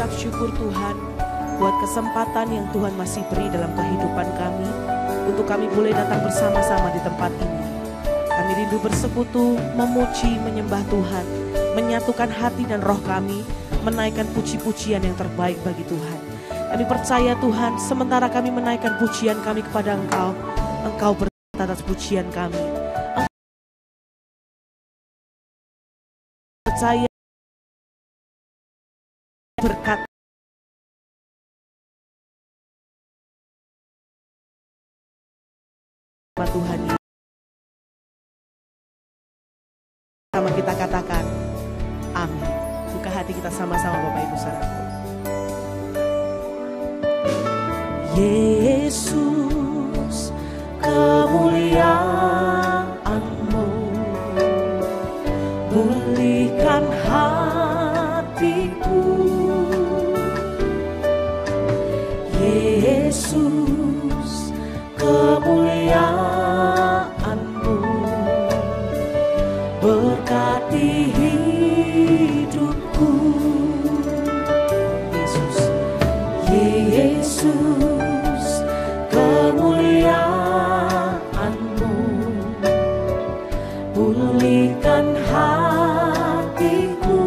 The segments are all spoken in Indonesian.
mengucap syukur Tuhan buat kesempatan yang Tuhan masih beri dalam kehidupan kami, untuk kami boleh datang bersama-sama di tempat ini. Kami rindu bersekutu, memuji, menyembah Tuhan, menyatukan hati dan roh kami, menaikkan puji-pujian yang terbaik bagi Tuhan. Kami percaya Tuhan, sementara kami menaikkan pujian kami kepada Engkau, Engkau berkat atas pujian kami. Engkau percaya berkat Tuhan. Sama kita katakan amin. Buka hati kita sama-sama Bapak Ibu Saudaraku. Yesus, kemuliaan-Mu pulihkan hatiku. Yesus, kemuliaan-Mu berkati hidupku. Yesus, Yesus, kemuliaan-Mu pulihkan hatiku.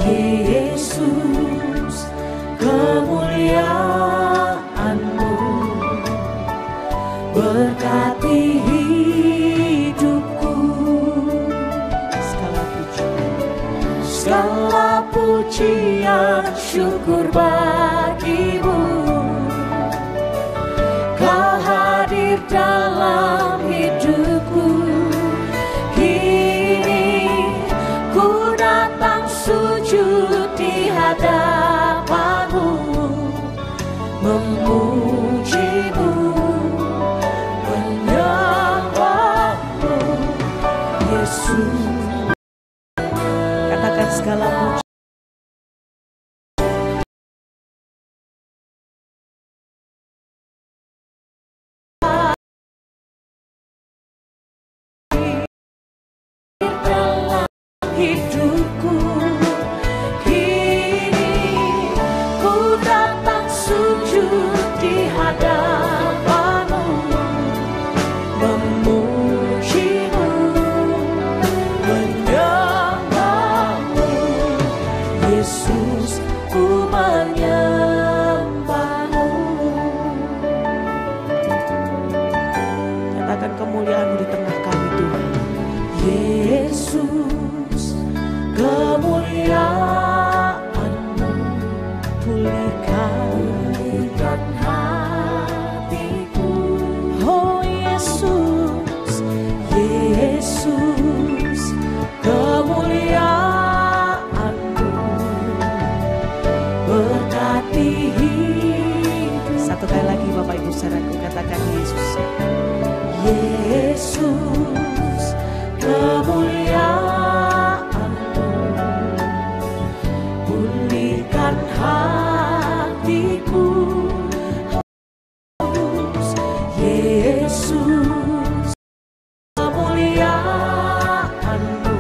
Yesus, kemuliaan-Mu berkati hidupku. Segala pujian syukur bagi-Mu. Kau hadir dalam hidupku. Kini ku datang sujud di hadapan-Mu, memuji-Mu, menyembah-Mu. Yesus, katakan segala puji. Hidupku, kini ku datang sujud di hadapan-Mu, memuji-Mu, menyembah-Mu. Yesus, ku menyembah-Mu. Katakan kemuliaan-Mu di tengah kami Tuhan. Yesus, kemuliaan-Mu pulihkan hatiku. Oh Yesus, Yesus, kemuliaan-Mu berkati hidup. Satu kali lagi Bapak Ibu Saudaraku, katakan Yesus. Yesus, kemuliaan-Mu pulihkan hatiku. Yesus, kemuliaan-Mu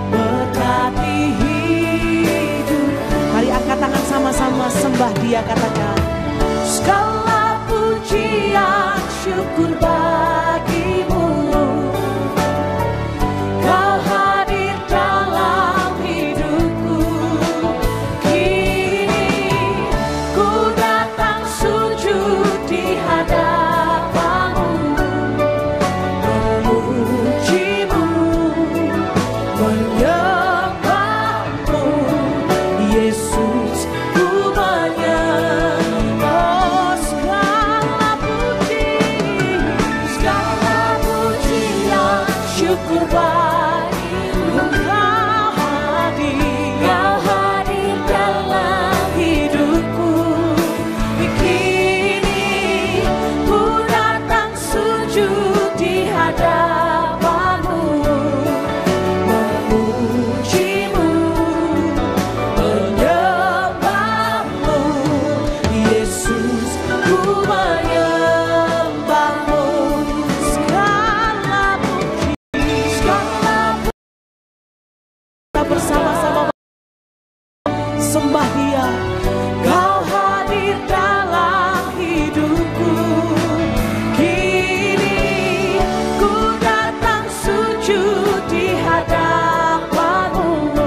berkati hidup. Mari angkat tangan sama-sama sembah Dia, katakan segala pujian syukur bagi-Mu. Kau hadir dalam hidupku. Kini ku datang sujud di hadapan-Mu, memuji-Mu, menyembah-Mu. Yesus, ku menyembah. Segala pujian syukur bagi-Mu. Kau hadir dalam hidupku. Kini ku datang sujud di hadapan-Mu, memuji-Mu, menyembah-Mu. Yesus, ku menyembah-Mu. Segala sembah Dia. Kau hadir dalam hidupku, kini ku datang sujud di hadapan-Mu,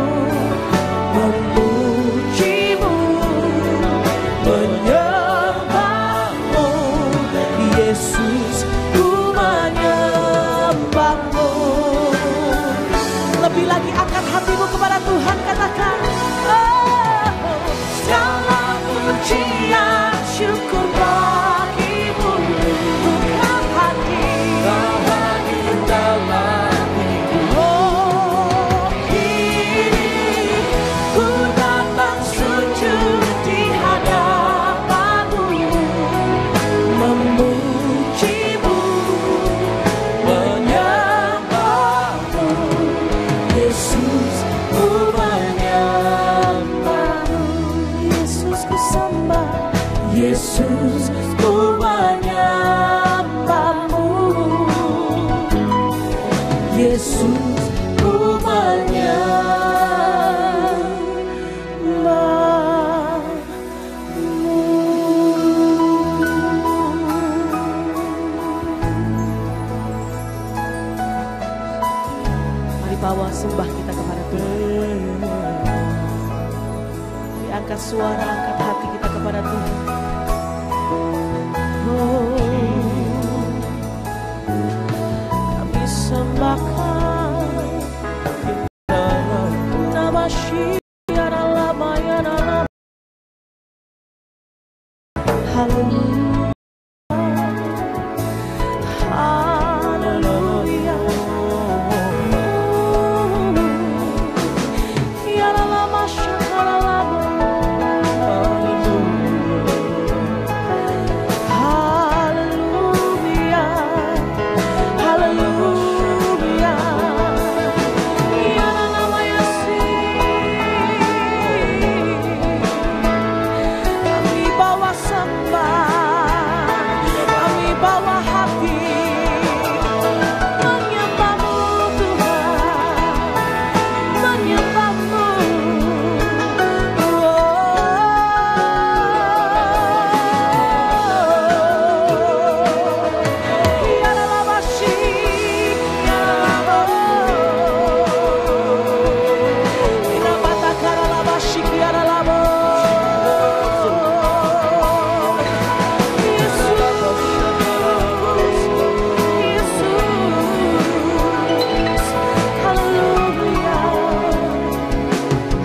memuji-Mu, menyembah-Mu. Yesus, ku menyembah-Mu. Lebih lagi angkat hatimu kepada Tuhan, katakan, oh, segala pujian syukur bagi-Mu. Kau hadir dalam hidupku, oh, kini ku datang sujud di hadapan-Mu, memuji-Mu, menyembah-Mu. Yesus, ku menyembah-Mu. Yesus, ku sembah. Yesus, ku menyembah-Mu. Yesus, ku menyembah-Mu. Mari bawa sembah kita kepada Tuhan. Mari angkat suara, angkat hati kita kepada Tuhan. Oh, kami sembahkan nama Syiara Lamayana. Haleluya, haleluya. Yara lama syakara lama. Haleluya, haleluya. Yara lama Yesus. Kami bawa sembah, kami bawa hati, menyembah-Mu Tuhan, menyembah-Mu. Yara lama syik, yara lama. Ina mata kara lama syik, yara lama. Yesus, Yesus, haleluya,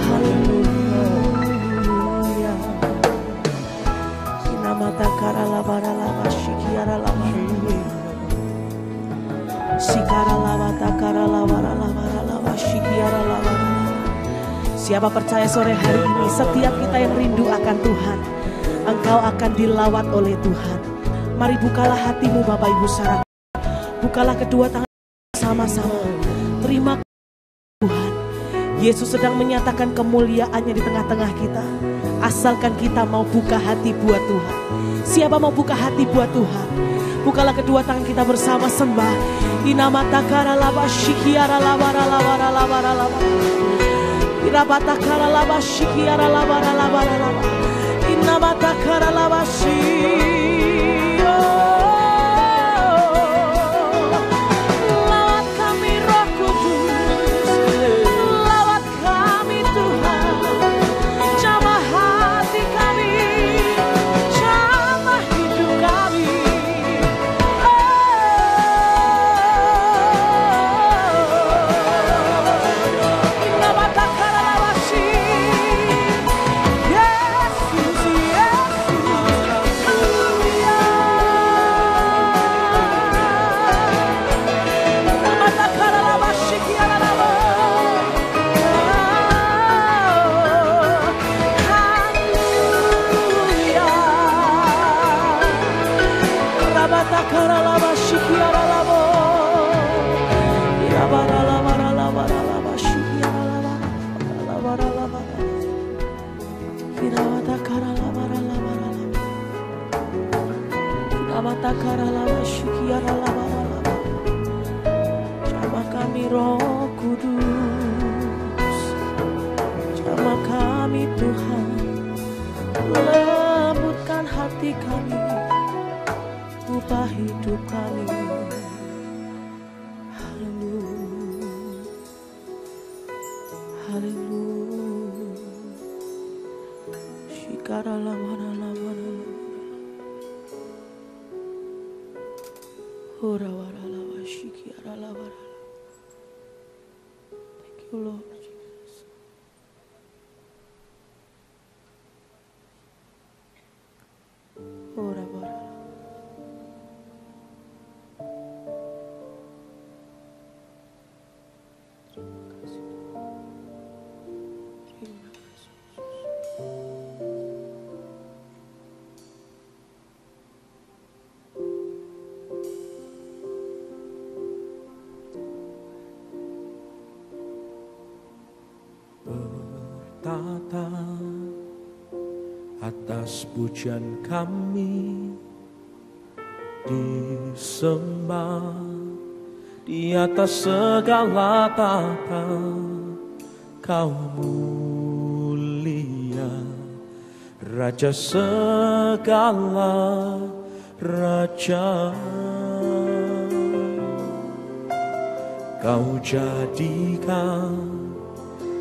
haleluya. Ina mata kara lama lama syik, yara lama. Sikara lama takara lama lama lama syik, yara lama. Siapa percaya sore hari ini, setiap kita yang rindu akan Tuhan, engkau akan dilawat oleh Tuhan. Mari bukalah hatimu Bapak Ibu saudara. Bukalah kedua tangan sama-sama. Terima kasih Tuhan. Yesus sedang menyatakan kemuliaannya di tengah-tengah kita. Asalkan kita mau buka hati buat Tuhan. Siapa mau buka hati buat Tuhan? Bukalah kedua tangan kita bersama sembah. Inamatakara laba syikiara labara labara labara labara. Irabatakara laba syikiara labara labara labara. Inabatakara laba lawat kami Roh Kudus, lawat kami Tuhan, jamah hati kami, jamah hidup kami. Inabatakara laba Yesus, Jamah kami Roh Kudus, jamah kami Tuhan, lembutkan hati kami, ubah hidup kami. Haleluya, haleluya. Shikara lamana lamana, ora wara lawa shikiara lawara. Thank you, Lord. Ora bara. Terima kasih. Bertata atas pujian kami, disembah di atas segala tata. Kau mulia, Raja segala raja. Kau jadikan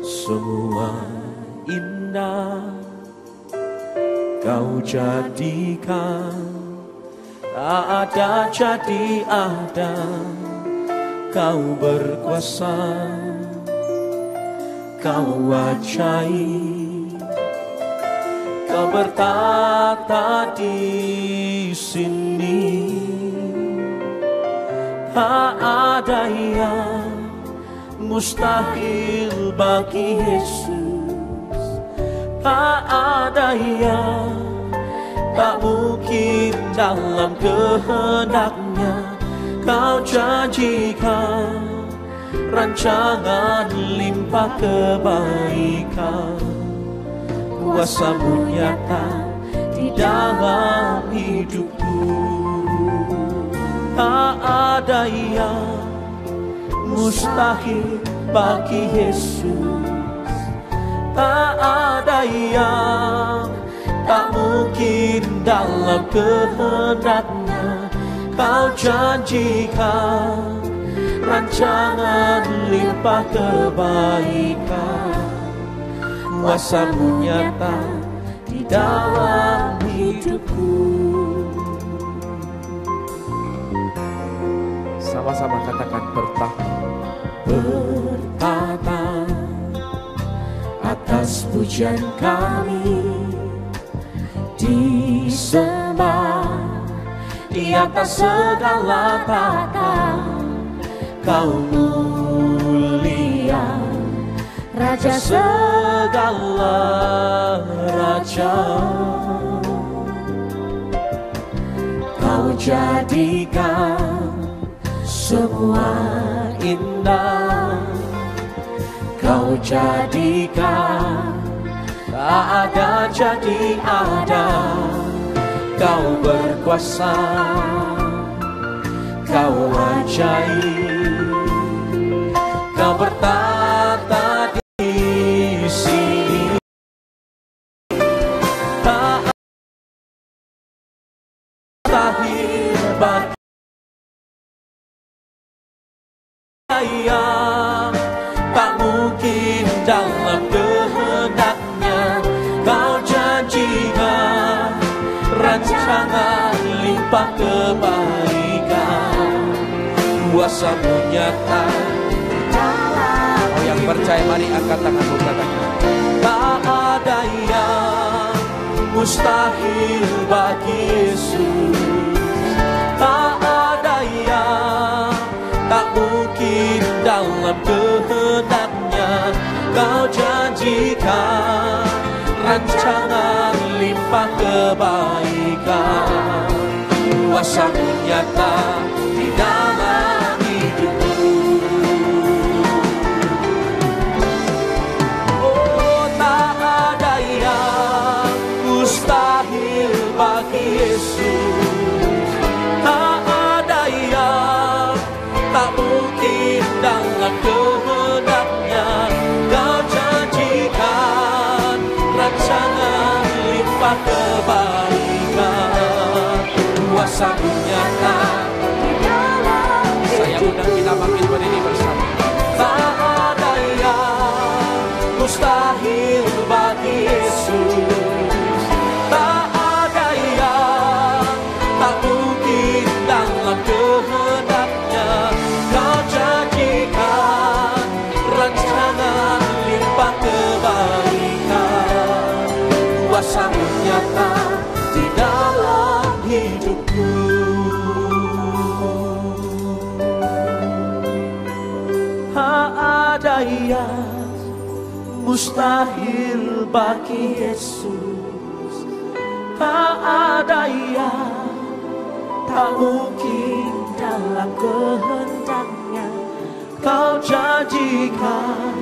semua indah, Kau jadikan tak ada jadi ada. Kau berkuasa, Kau ajaib, Kau bertata di sini. Tak ada yang mustahil bagi Yesus. Tak ada yang tak mungkin dalam kehendak-Nya. Kau janjikan rancangan limpah kebaikan. Kuasa-Mu nyata di dalam hidupku. Tak ada yang mustahil bagi Yesus. Tak ada yang tak mungkin dalam kehendak-Nya. Kau janjikan rancangan limpah kebaikan. Kuasa-Mu nyata di dalam hidupku. Sama-sama katakan bertata. Bertata atas pujian kami, disembah di atas segala tata. Kau mulia, Raja segala raja. Kau jadikan semua indah, Kau jadikan tak ada jadi ada. Kau berkuasa, Kau ajaib, Kau bertata di sini. Tak mustahil bagi yang tak mungkin dalam kehendak-Nya. Kau janjikan rancangan limpah kebaikan. Kuasa-Mu nyata dalam. Oh, yang percaya mari angkat tanganmu, katakan. Tak ada yang mustahil bagi Yesus. Tak ada yang tak mungkin dalam kehendak-Nya. Kau janjikan rancangan limpah kebaikan. Kuasa-Mu nyata di dalam hidupku. Oh, tak ada yang mustahil bagi Yesus. Tak ada yang tak mungkin dalam kehendak-Nya. Kau janjikan kuasamu nyata di dalam hidupku. Saya undang kita bangkit berdiri bersama. Tak ada yang mustahil bagi Yesus, tak ada yang tak mungkin dalam kehendaknya. Kau janjikan rancangan limpah kebaikan, kuasamu nyata di dalam hidupku. Tak ada yang mustahil bagi Yesus, tak ada yang tak mungkin dalam kehendaknya. Kau janjikan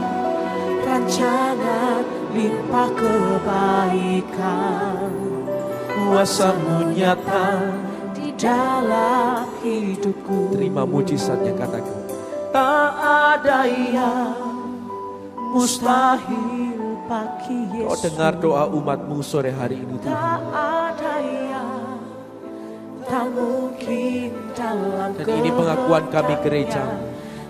rancangan limpah kebaikan, kuasamu nyata di dalam hidupku. Terima mujizatnya, katakan. Tak ada yang mustahil bagi Yesus. Kau dengar doa umatmu sore hari ini, Tuhan. Tak ada yang tak mungkin dalam kehendaknya. Dan ini pengakuan kami gereja.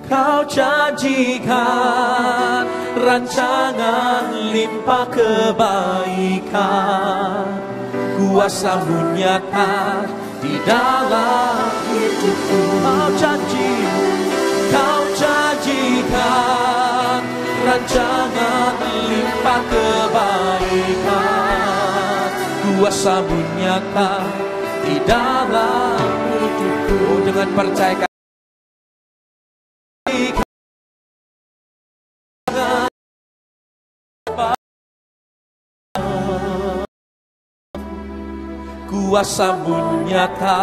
Kau janjikan rancangan limpah kebaikan, kuasamu nyata di dalam hidupku. Kau janjikan rancangan limpah kebaikan, kuasamu nyata di dalam hidupku. Dengan percaya kuasamu nyata,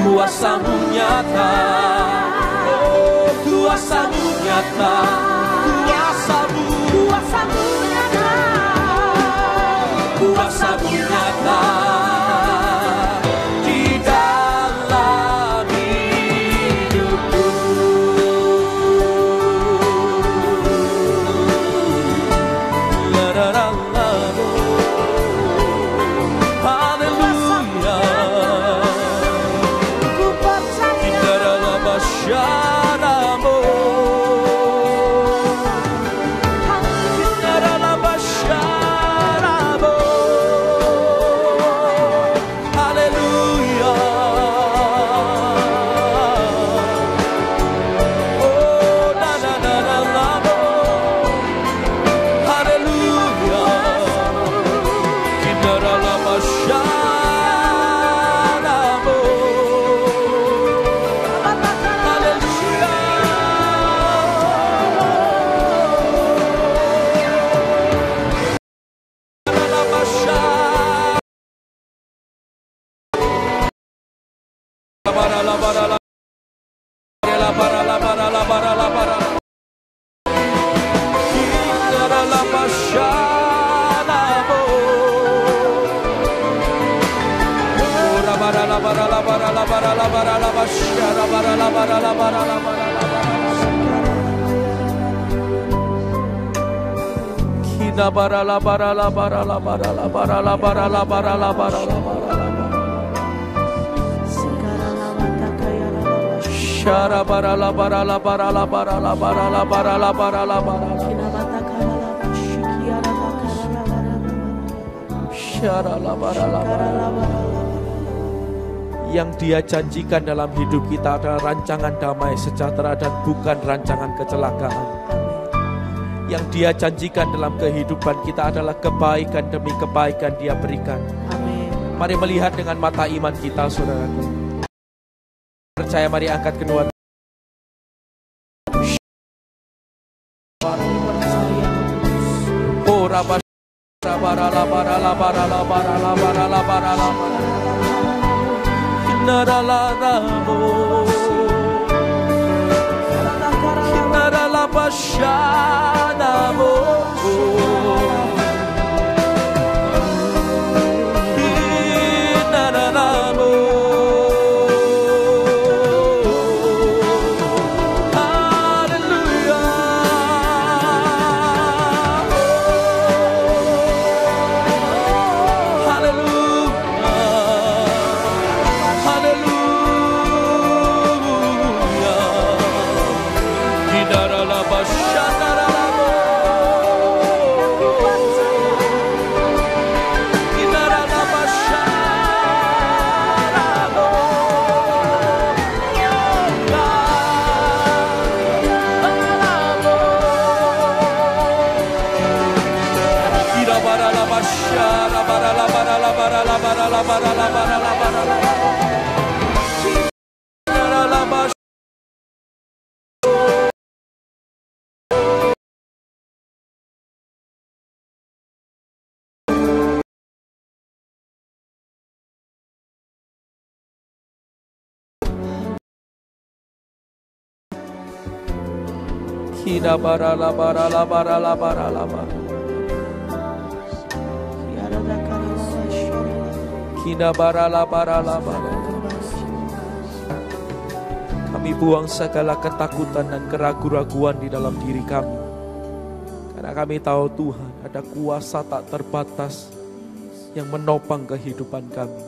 kuasamu nyata, oh kuasamu nyata, kuasamu nyata, kuasamu nyata di dalam hidupku. Yang Dia janjikan dalam hidup kita adalah rancangan damai sejahtera dan bukan rancangan kecelakaan. Yang Dia janjikan dalam kehidupan kita adalah kebaikan demi kebaikan Dia berikan. Amin. Mari melihat dengan mata iman kita, saudaraku. Percaya, mari angkat kedua. Oh, rabas. Kina bara la bara la bara la bara la bara. Kina bara la bara la bara. Kami buang segala ketakutan dan keraguan-raguan di dalam diri kami. Karena kami tahu Tuhan ada kuasa tak terbatas yang menopang kehidupan kami.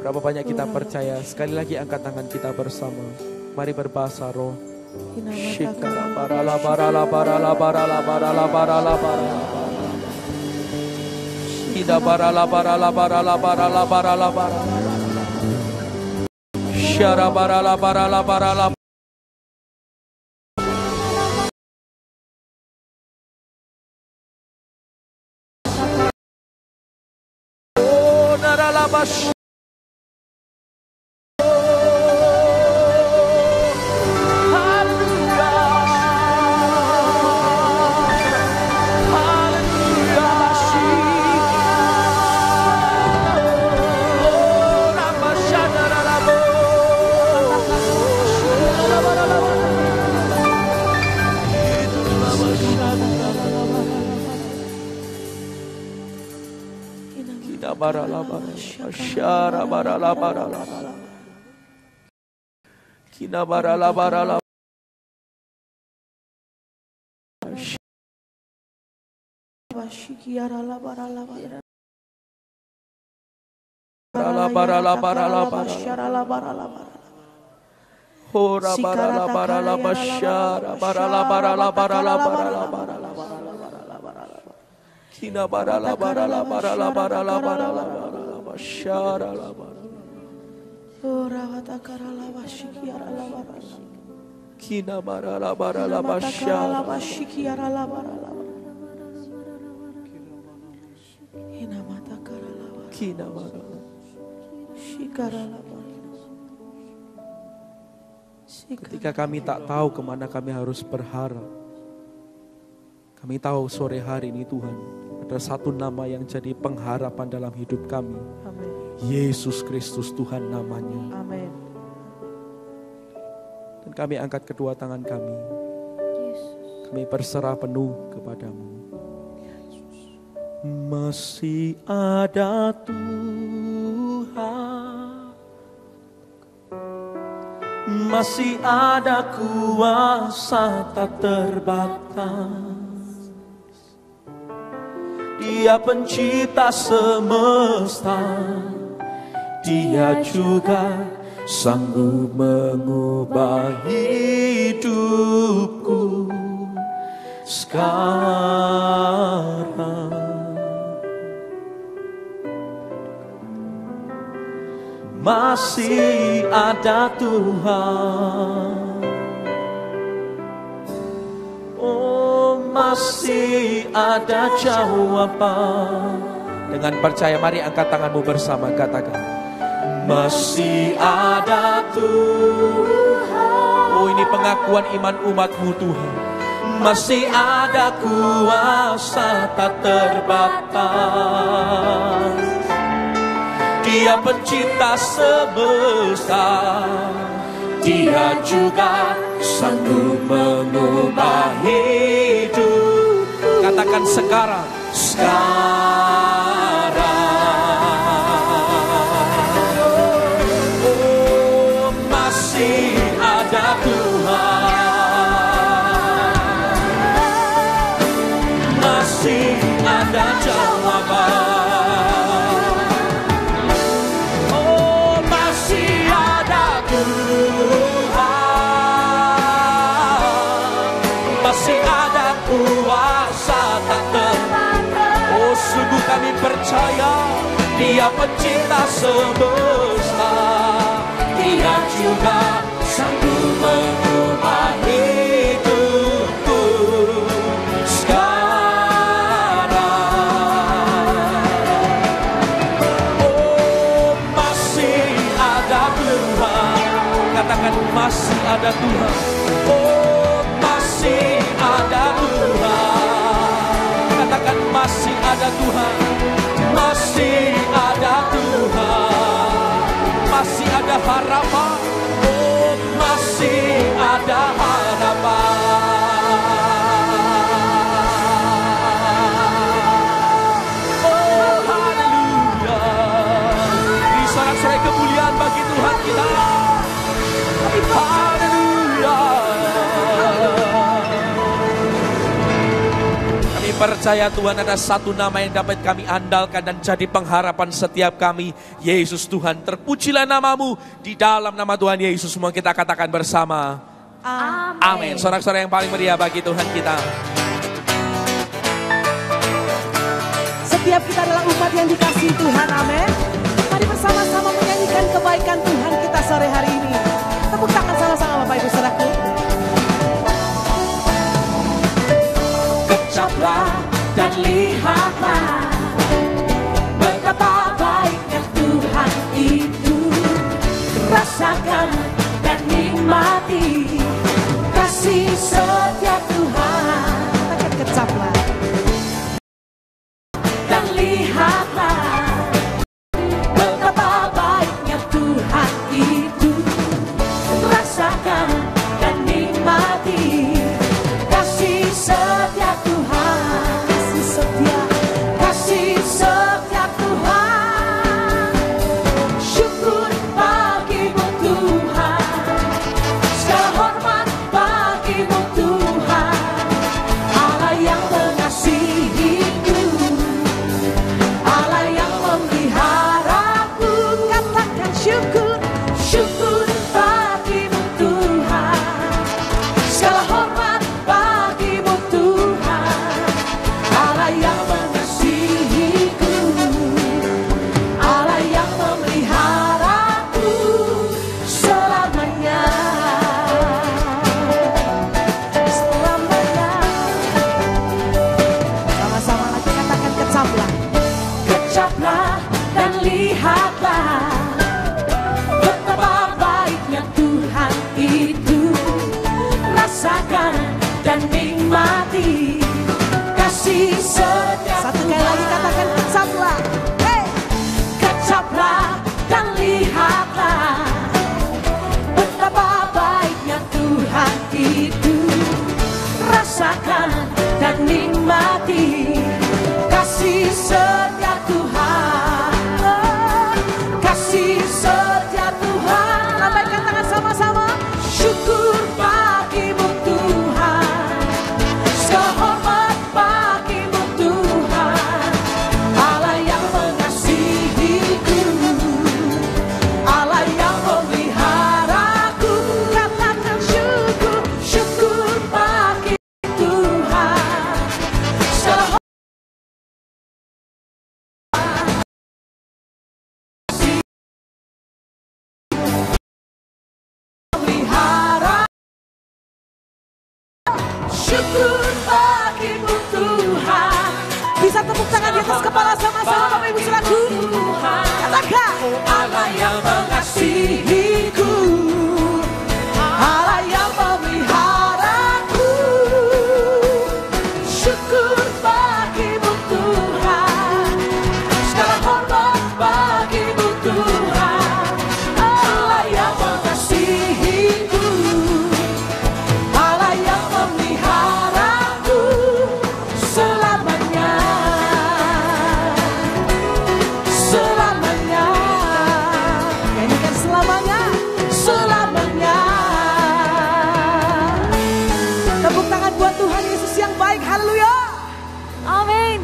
Berapa banyak kita percaya? Sekali lagi angkat tangan kita bersama. Mari berbahasa roh. Shikara bara la bara la bara la bara la bara la bara la bara la bara. Ida bara la bara la bara la bara la bara la bara. Shara bara la bara la bara la. Oh nara la bash. Barala barala syara barala barala kina barala barala Bashikiara la barala barala barala barala barala barala hora barala barala basyara barala barala barala barala barala kina barala barala barala barala barala barala basyara la barala ora watakara la bashikiara la barala kina barala barala basyara bashikiara la barala kina matakara la kina barala shikara la barala. Ketika kami tak tahu kemana kami harus berharap, kami tahu sore hari ini Tuhan ada satu nama yang jadi pengharapan dalam hidup kami. Amin. Yesus Kristus Tuhan namanya. Amin. Dan kami angkat kedua tangan kami. Kami berserah penuh kepadamu. Masih ada Tuhan, masih ada kuasa tak terbatas. Dia pencipta semesta, Dia juga sanggup mengubah hidupku sekarang. Masih ada Tuhan, oh masih ada jawaban. Dengan percaya mari angkat tanganmu bersama, katakan masih ada Tuhan. Oh ini pengakuan iman umatmu Tuhan. Masih ada kuasa tak terbatas. Dia pencipta semesta, Dia juga sanggup mengubah hidup. Katakan sekarang, oh masih ada Tuhan, masih ada jawaban. Sungguh kami percaya Dia pencipta semesta, Dia juga sanggup mengubah hidupku sekarang. ada Tuhan. Oh, masih ada Tuhan. Katakan masih ada Tuhan. Masih ada Tuhan. Masih ada harapan. Oh, masih ada harapan. Oh, haleluya. Ini sorak-sorai kemuliaan bagi Tuhan kita. Haleluya. Kami percaya Tuhan ada satu nama yang dapat kami andalkan dan jadi pengharapan setiap kami. Yesus Tuhan, terpujilah namamu. Di dalam nama Tuhan Yesus semua kita katakan bersama. Amin. Sorak-sorai yang paling meriah bagi Tuhan kita. Setiap kita adalah umat yang dikasihi Tuhan, amin. Mari bersama-sama menyanyikan kebaikan Tuhan kita sore hari ini. Tepuk tangan sama-sama Bapak Ibu Saudaraku. Kecaplah dan lihatlah betapa baiknya Tuhan itu. Rasakan dan nikmati kasih setia Tuhan. Katakan kecaplah Dan lihatlah betapa baiknya Tuhan itu. Rasakan dan nikmati kasih setia Tuhan. Kasih setia Tuhan. Syukur bagimu Tuhan. Segala hormat bagimu Tuhan. Allah yang mengasihiku, Allah yang memeliharaku. Katakan syukur, syukur bagimu Tuhan. Segala hormat bagimu Tuhan. Allah yang mengasihiku, Allah yang memeliharaku selamanya. Selamanya. sama-sama lagi katakan kecaplah. Kecaplah dan lihatlah betapa baiknya Tuhan itu. Rasakan dan nikmati kasih setia Satu kali lagi katakan kecaplah. Hey! Kecaplah dan lihatlah betapa baiknya Tuhan itu. Rasakan dan nikmati kasih setia Tuhan. Kasih setia Tuhan. Lambaikan tangan sama-sama. Syukur bagimu Tuhan. Segala hormat bagimu Tuhan. Allah yang mengasihiku, Allah yang memeliharaku. Katakan syukur, syukur bagi Tuhan. Segala hormat memelihara. Syukur bagimu Tuhan. Bisa tepuk tangan di atas kepala sama-sama Bapak Ibu Saudaraku. Katakan Allah yang mengasihiku, Allah yang memeliharaku. Syukur bagimu Tuhan. Segala hormat bagimu Tuhan. Allah yang mengasihiku, Allah yang memeliharaku selamanya. Selamanya. nyanyikan selamanya. Selamanya. Tepuk tangan buat Tuhan Yesus yang baik. Haleluya. Amin.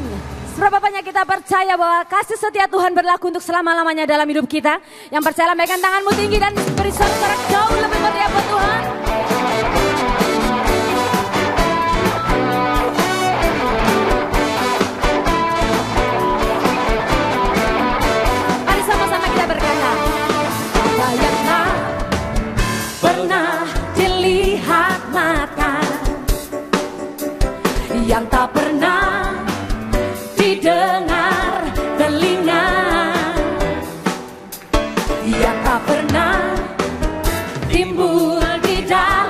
Seberapa banyak kita percaya bahwa kasih setia Tuhan berlaku untuk selama-lamanya dalam hidup kita. Yang percaya lambaikan tanganmu tinggi dan beri sorak-sorak jauh lebih meriah buat Tuhan. Mari sama-sama kita berkata. Apa yang tak pernah dilihat mata, yang tak pernah didengar telinga, yang tak pernah timbul di dalam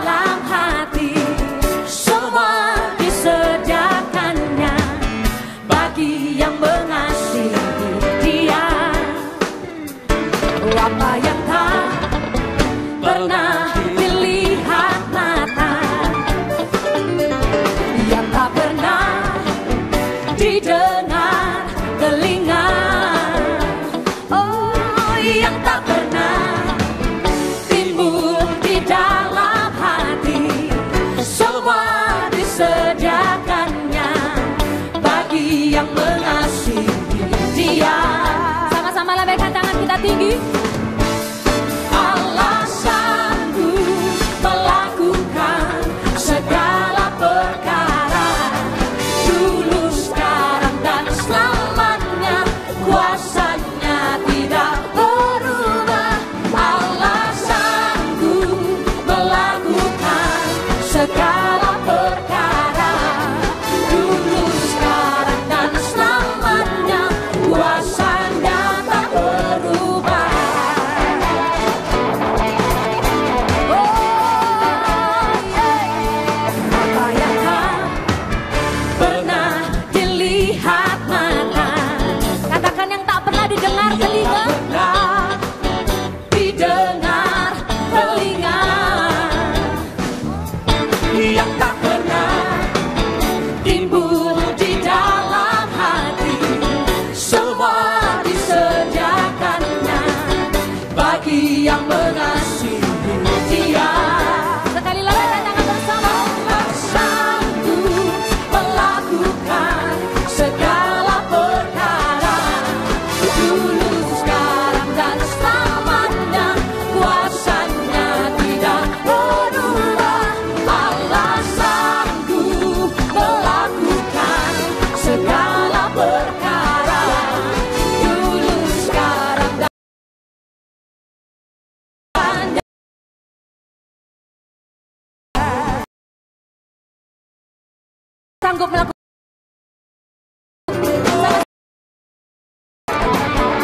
sanggup melakukan.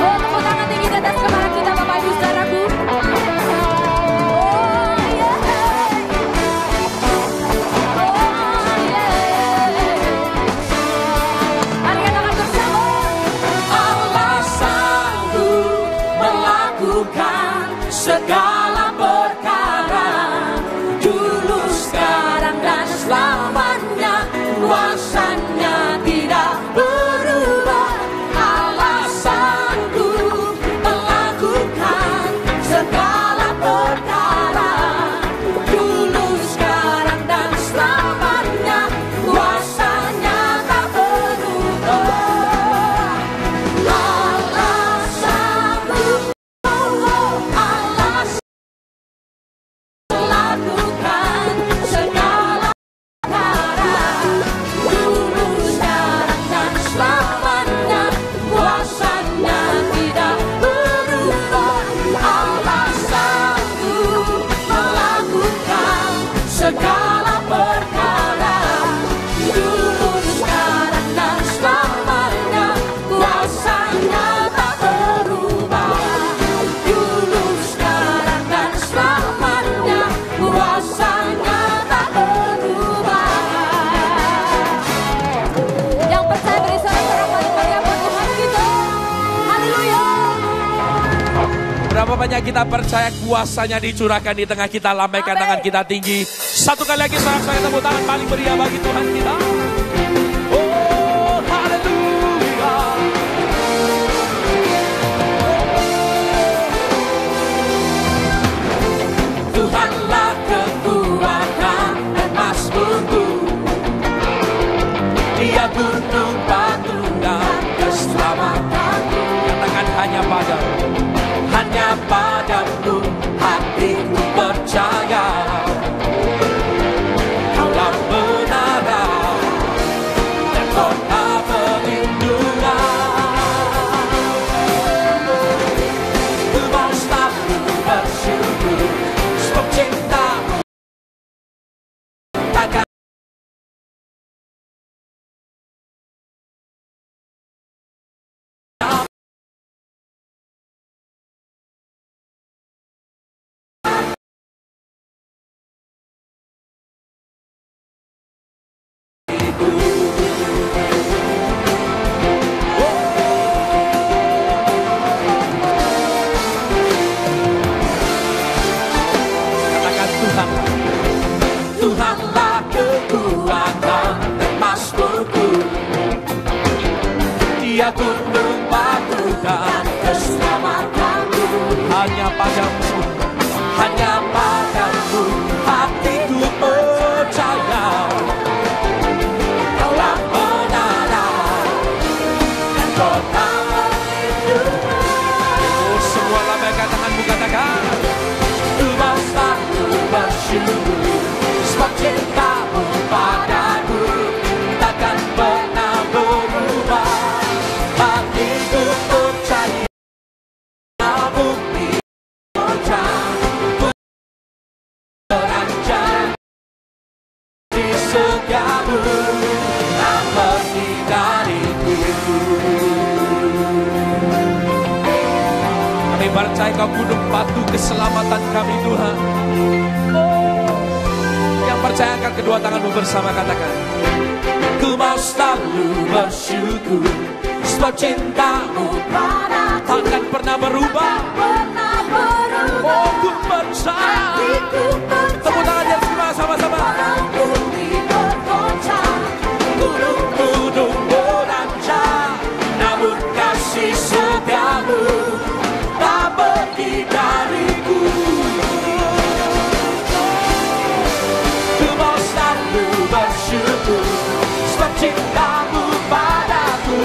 Oh, tepuk tangan tinggi di atas kepala kita Bapak Ibu Saudaraku. Mari katakan bersama. Allah sanggup melakukan segala perkara, dulu, sekarang, dan selamanya. Kuasanya tidak berubah. Allah sanggup melakukan segala perkara, dulu, sekarang, dan selamanya. Kuasanya tak berubah. Allah sanggup, Allah melakukan segala perkara, dulu, sekarang, dan selamanya. Kuasanya tidak berubah. Allah sanggup melakukan segala perkara, dulu, sekarang, dan selamanya. Kuasanya tak berubah. Dulu, sekarang, dan selamanya. Kuasanya tak berubah. Yang percaya beri sorak-sorai paling meriah buat Tuhan kita. Haleluya. Berapa banyak kita percaya kuasanya dicurahkan di tengah kita, lambaikan Amin. tangan kita tinggi. Satu kali lagi sorak-sorai tepuk tangan paling meriah bagi Tuhan kita. Oh, haleluya. Tuhanlah kekuatan dan masmurku, Dia gunung batu dan keselamatanku. Katakan hanya padamu. Hanya padamu hatiku percaya. Kaulah menara dan kota perlindungan. Ku mau selalu bersyukur, sebab cintamu takkan Katakan Tuhan. Tuhanlah kekuatan dan masmurku, Dia gunung batu dan keselamatanku. Hanya padamu. Hanya padamu hatiku percaya. Kaulah menara dan kota perlindungan. Oh, semua lambaikan tanganmu, katakan. Ku mau selalu bersyukur, sebab cintamu padaku takkan pernah berubah. Hatiku percaya, bukti bocah, ku terancam di setiamu, tak pergi dariku. Kami percaya Kau gunung batu keselamatan kami, Tuhan. Oh, yang percaya angkat kedua tanganmu bersama, katakan. Ku mau selalu bersyukur, sebab cintamu padaku Takkan pernah berubah. pernah berubah. Oh, ku percaya. Hatiku Tepuk tangan percaya, yang semua sama-sama. padaku bergoncang. Gunung-gunung berancang, namun kasih setiamu tak pergi dariku. Ku mau selalu bersyukur, sebab cintamu padaku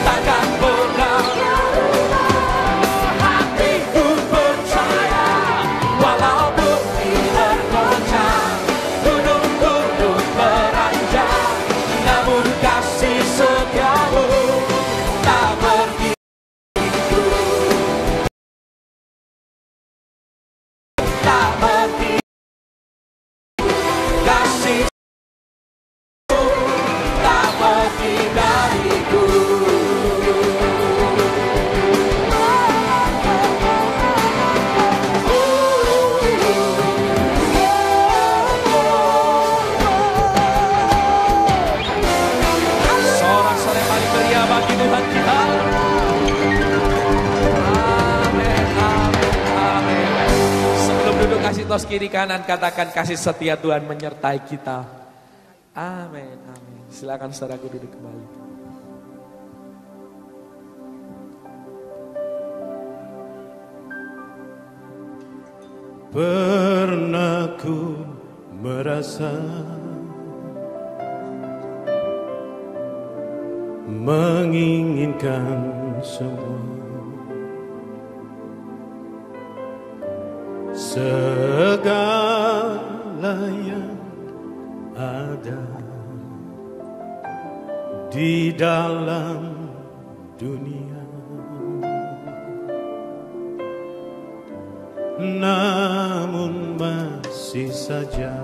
takkan pernah berubah. Hatiku percaya, walau bumi bergoncang. tos kiri kanan, katakan kasih setia Tuhan menyertai kita. Amin, amin. Silakan saudaraku duduk kembali. Pernah ku merasa menginginkan semua, segala yang ada di dalam dunia, namun masih saja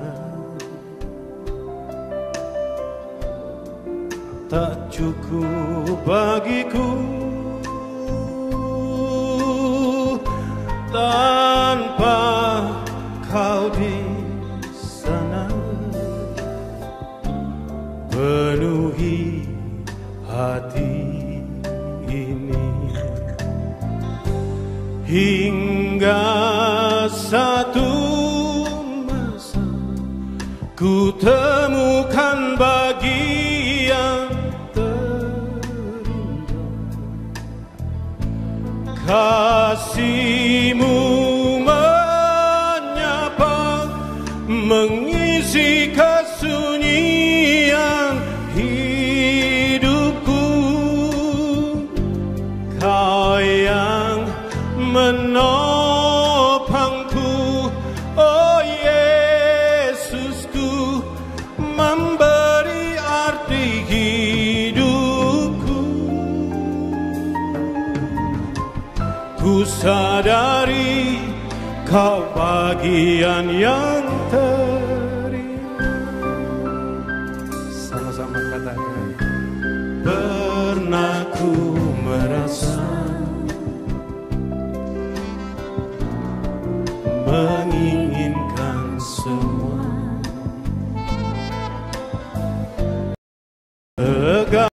tak cukup bagiku tanpa kau di sana. Penuhi hati ini hingga satu masa ku temukan bagian kasih-Mu menyapa, mengisi kesunyian hidupku. Kau yang menopangku, oh Yesusku, memberi arti hidupku. Ku sadari kau bagian yang terima. Sama-sama katakan. Pernah ku merasa menginginkan semua, segala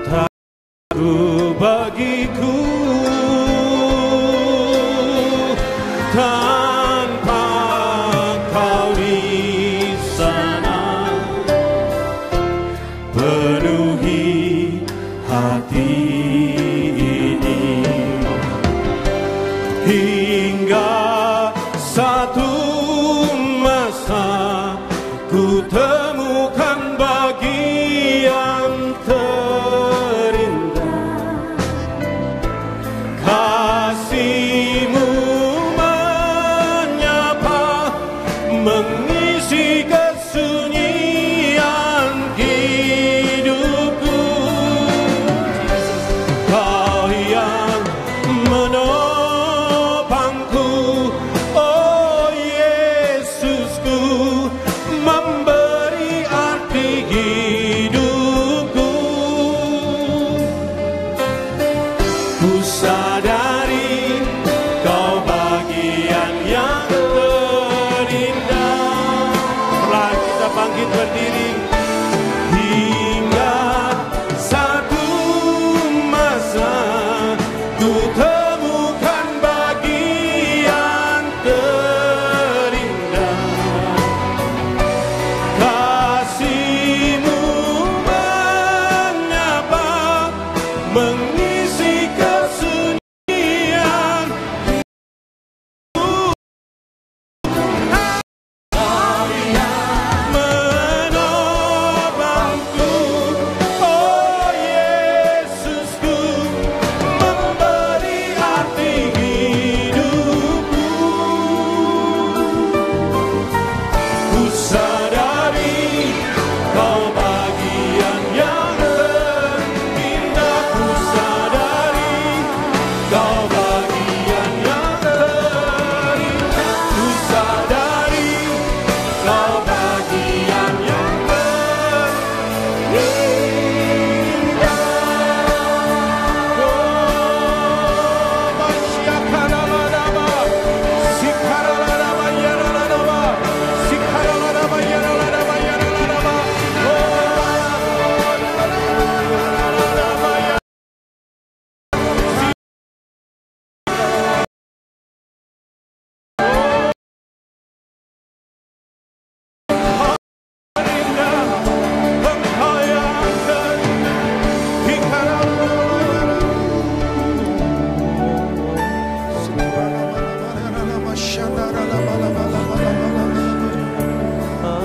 takku bagiku tanpa kau di sana. Penuhi hati ini hingga satu masa ku temukan bagian terindah. Kasih-Mu menyapa, mengisi kesunyian hidupku. Kau yang menopangku, oh Yesusku, memberi arti hidupku. Ku sadari kau bagian yang terindah.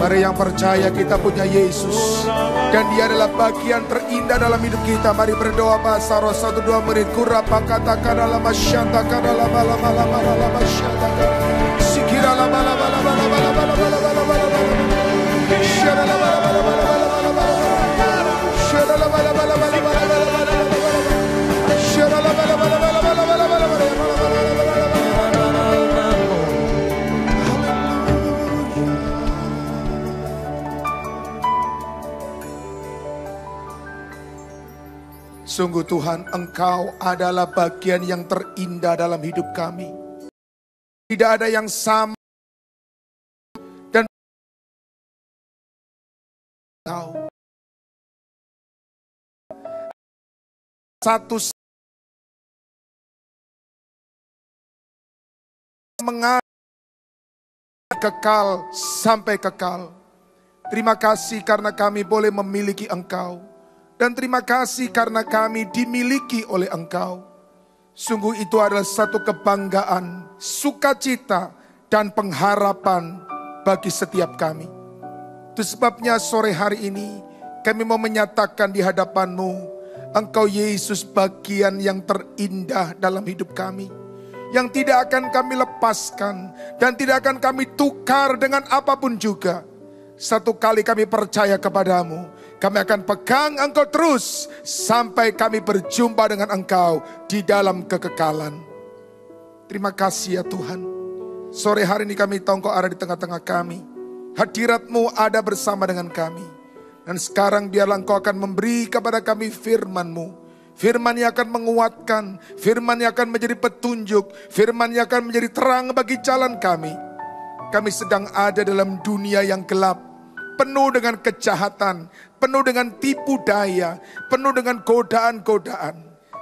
Mari yang percaya kita punya Yesus dan Dia adalah bagian terindah dalam hidup kita. Mari berdoa bahasa roh 1 2 menit. Kurapa katakan dalam masyata dalam malam masyata. Sikira la bala bala bala bala bala bala bala bala. Shara la bala bala bala bala bala bala. Shara la bala bala bala bala bala. Shara la bala bala bala bala bala bala. Sungguh Tuhan, Engkau adalah bagian yang terindah dalam hidup kami. Tidak ada yang sama dan Engkau satu mengalir kekal sampai kekal. Terima kasih karena kami boleh memiliki Engkau. Dan terima kasih karena kami dimiliki oleh Engkau. Sungguh itu adalah satu kebanggaan, sukacita, dan pengharapan bagi setiap kami. Itu sebabnya sore hari ini kami mau menyatakan di hadapan-Mu, Engkau Yesus bagian yang terindah dalam hidup kami. Yang tidak akan kami lepaskan dan tidak akan kami tukar dengan apapun juga. Satu kali kami percaya kepadamu, kami akan pegang Engkau terus sampai kami berjumpa dengan Engkau di dalam kekekalan. Terima kasih ya Tuhan. Sore hari ini kami tahu Engkau ada di tengah-tengah kami. Hadirat-Mu ada bersama dengan kami. Dan sekarang biarlah Engkau akan memberi kepada kami firman-Mu. Firman yang akan menguatkan, firman yang akan menjadi petunjuk, firman yang akan menjadi terang bagi jalan kami. Kami sedang ada dalam dunia yang gelap, penuh dengan kejahatan, penuh dengan tipu daya, penuh dengan godaan-godaan.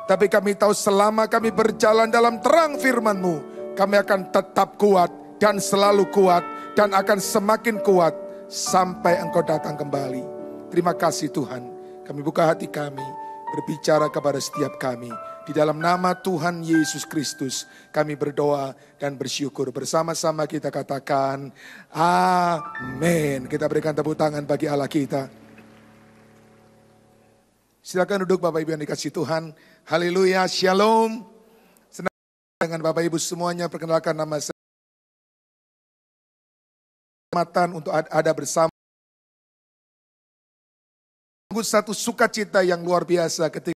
Tapi kami tahu selama kami berjalan dalam terang firman-Mu, kami akan tetap kuat dan selalu kuat dan akan semakin kuat sampai Engkau datang kembali. Terima kasih Tuhan, kami buka hati kami, berbicara kepada setiap kami. Di dalam nama Tuhan Yesus Kristus kami berdoa dan bersyukur. Bersama-sama kita katakan amin. Kita berikan tepuk tangan bagi Allah kita. Silakan duduk Bapak Ibu yang dikasihi Tuhan. Haleluya, shalom. Senang dengan Bapak Ibu semuanya, perkenalkan nama saya. Untuk ada bersama. Satu sukacita yang luar biasa ketika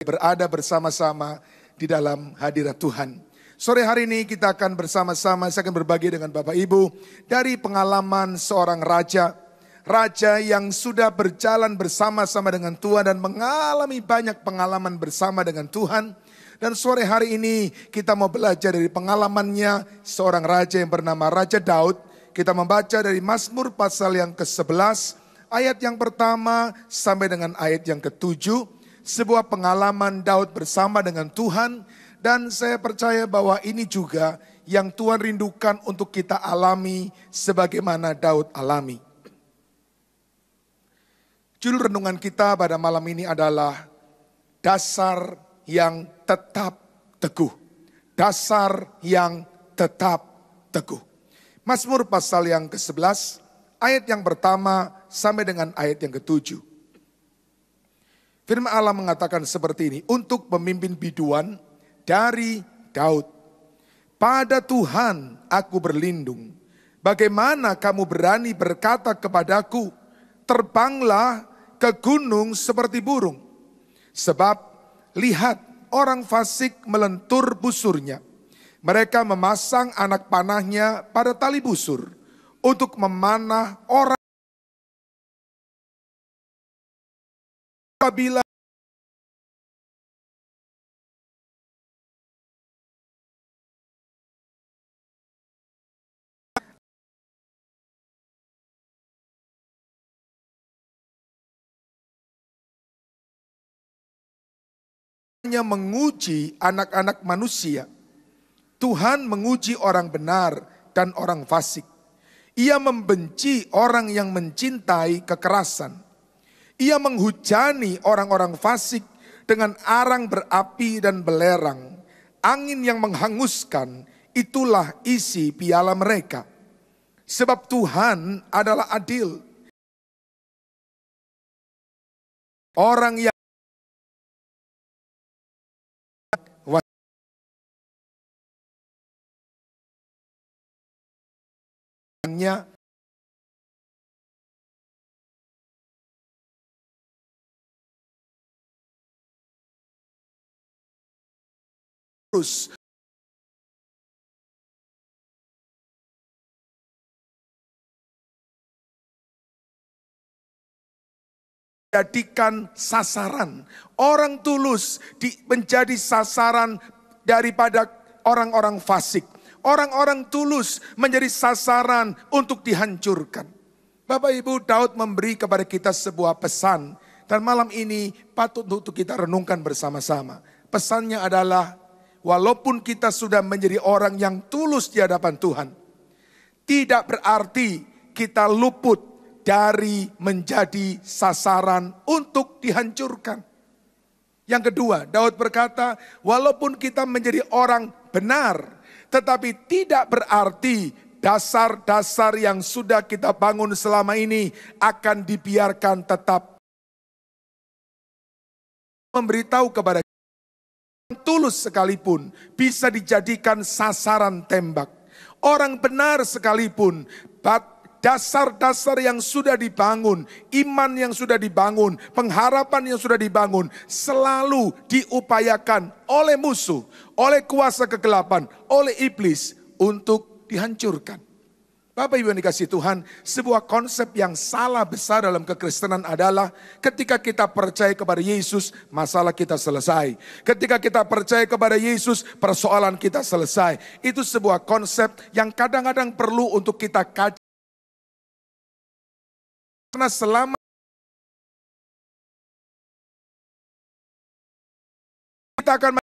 berada bersama-sama di dalam hadirat Tuhan. Sore hari ini kita akan bersama-sama, saya akan berbagi dengan Bapak Ibu dari pengalaman seorang raja. Raja yang sudah berjalan bersama-sama dengan Tuhan dan mengalami banyak pengalaman bersama dengan Tuhan. Dan sore hari ini kita mau belajar dari pengalamannya seorang raja yang bernama Raja Daud. Kita membaca dari Mazmur pasal yang ke-11, ayat yang pertama sampai dengan ayat yang ke-7. Sebuah pengalaman Daud bersama dengan Tuhan. Dan saya percaya bahwa ini juga yang Tuhan rindukan untuk kita alami sebagaimana Daud alami. Judul renungan kita pada malam ini adalah dasar yang tetap teguh. Dasar yang tetap teguh. Mazmur pasal yang ke-11, ayat yang pertama sampai dengan ayat yang ke-7. Firman Allah mengatakan seperti ini, untuk pemimpin biduan dari Daud. Pada Tuhan aku berlindung. Bagaimana kamu berani berkata kepadaku, terbanglah ke gunung seperti burung. Sebab lihat orang fasik melentur busurnya. Mereka memasang anak panahnya pada tali busur untuk memanah orang. Apabila menguji anak-anak manusia, Tuhan menguji orang benar dan orang fasik. Ia membenci orang yang mencintai kekerasan. Ia menghujani orang-orang fasik dengan arang berapi dan belerang. Angin yang menghanguskan, itulah isi piala mereka. Sebab Tuhan adalah adil. Orang yang terus jadikan sasaran. Orang tulus menjadi sasaran daripada orang-orang fasik. Orang-orang tulus menjadi sasaran untuk dihancurkan. Bapak Ibu, Daud memberi kepada kita sebuah pesan. Dan malam ini patut untuk kita renungkan bersama-sama. Pesannya adalah, walaupun kita sudah menjadi orang yang tulus di hadapan Tuhan, tidak berarti kita luput dari menjadi sasaran untuk dihancurkan. Yang kedua, Daud berkata, walaupun kita menjadi orang benar, tetapi tidak berarti dasar-dasar yang sudah kita bangun selama ini akan dibiarkan tetap. Memberitahu kepada kita, tulus sekalipun bisa dijadikan sasaran tembak. Orang benar sekalipun, dasar-dasar yang sudah dibangun, iman yang sudah dibangun, pengharapan yang sudah dibangun, selalu diupayakan oleh musuh, oleh kuasa kegelapan, oleh iblis untuk dihancurkan. Bapak Ibu yang dikasihi Tuhan, sebuah konsep yang salah besar dalam kekristenan adalah ketika kita percaya kepada Yesus, masalah kita selesai. Ketika kita percaya kepada Yesus, persoalan kita selesai. Itu sebuah konsep yang kadang-kadang perlu untuk kita kaji. Karena selama kita akan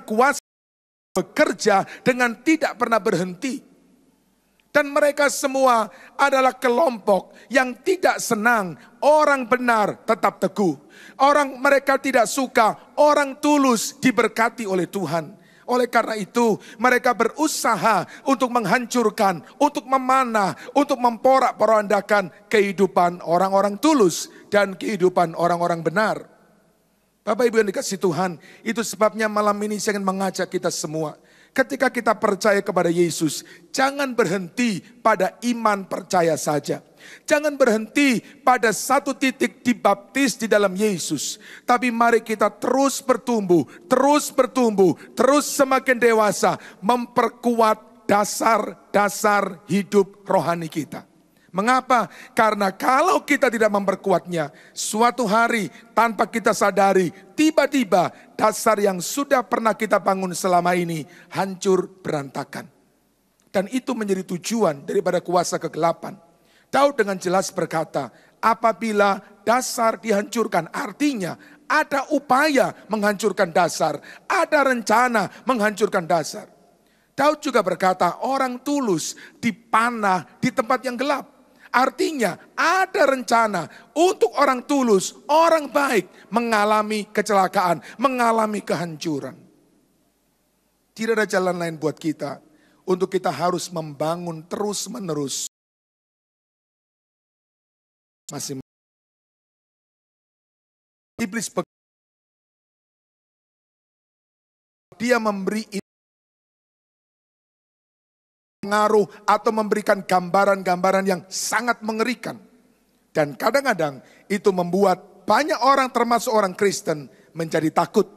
kuasa bekerja dengan tidak pernah berhenti. Dan mereka semua adalah kelompok yang tidak senang orang benar tetap teguh. Mereka tidak suka orang tulus diberkati oleh Tuhan. Oleh karena itu mereka berusaha untuk menghancurkan, untuk memanah, untuk memporak-porandakan kehidupan orang-orang tulus dan kehidupan orang-orang benar. Bapak Ibu yang dikasihi Tuhan, itu sebabnya malam ini saya ingin mengajak kita semua. Ketika kita percaya kepada Yesus, jangan berhenti pada iman percaya saja. Jangan berhenti pada satu titik dibaptis di dalam Yesus. Tapi mari kita terus bertumbuh, terus semakin dewasa, memperkuat dasar-dasar hidup rohani kita. Mengapa? Karena kalau kita tidak memperkuatnya, suatu hari tanpa kita sadari, tiba-tiba dasar yang sudah pernah kita bangun selama ini hancur berantakan. Dan itu menjadi tujuan daripada kuasa kegelapan. Daud dengan jelas berkata, apabila dasar dihancurkan, artinya ada upaya menghancurkan dasar, ada rencana menghancurkan dasar. Daud juga berkata, orang tulus dipanah di tempat yang gelap. Artinya ada rencana untuk orang tulus, orang baik mengalami kecelakaan, mengalami kehancuran. Tidak ada jalan lain buat kita untuk kita harus membangun terus-menerus. Iblis dia memberi pengaruh atau memberikan gambaran-gambaran yang sangat mengerikan. Dan kadang-kadang itu membuat banyak orang termasuk orang Kristen menjadi takut.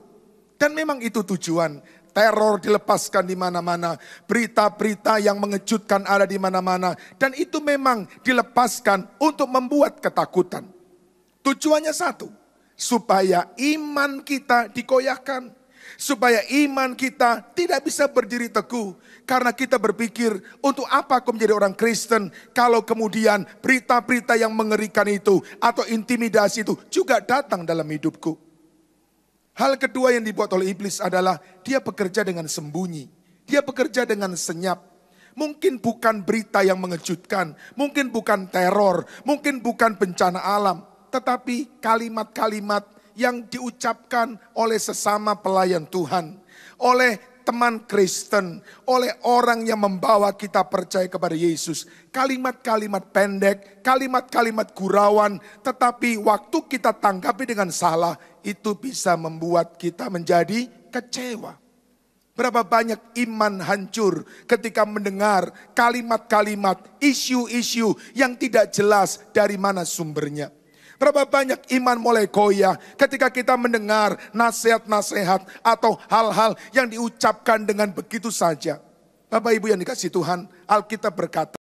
Dan memang itu tujuan. Teror dilepaskan di mana-mana. Berita-berita yang mengejutkan ada di mana-mana. Dan itu memang dilepaskan untuk membuat ketakutan. Tujuannya satu. Supaya iman kita dikoyakkan. Supaya iman kita tidak bisa berdiri teguh. Karena kita berpikir, untuk apa aku menjadi orang Kristen kalau kemudian berita-berita yang mengerikan itu atau intimidasi itu juga datang dalam hidupku. Hal kedua yang dibuat oleh iblis adalah dia bekerja dengan sembunyi. Dia bekerja dengan senyap. Mungkin bukan berita yang mengejutkan, mungkin bukan teror, mungkin bukan bencana alam. Tetapi kalimat-kalimat yang diucapkan oleh sesama pelayan Tuhan. Oleh teman Kristen, oleh orang yang membawa kita percaya kepada Yesus. Kalimat-kalimat pendek, kalimat-kalimat gurauan, tetapi waktu kita tanggapi dengan salah, itu bisa membuat kita menjadi kecewa. Berapa banyak iman hancur ketika mendengar kalimat-kalimat, isu-isu yang tidak jelas dari mana sumbernya. Berapa banyak iman mulai goyah ketika kita mendengar nasihat-nasihat atau hal-hal yang diucapkan dengan begitu saja. Bapak Ibu yang dikasihi Tuhan, Alkitab berkata,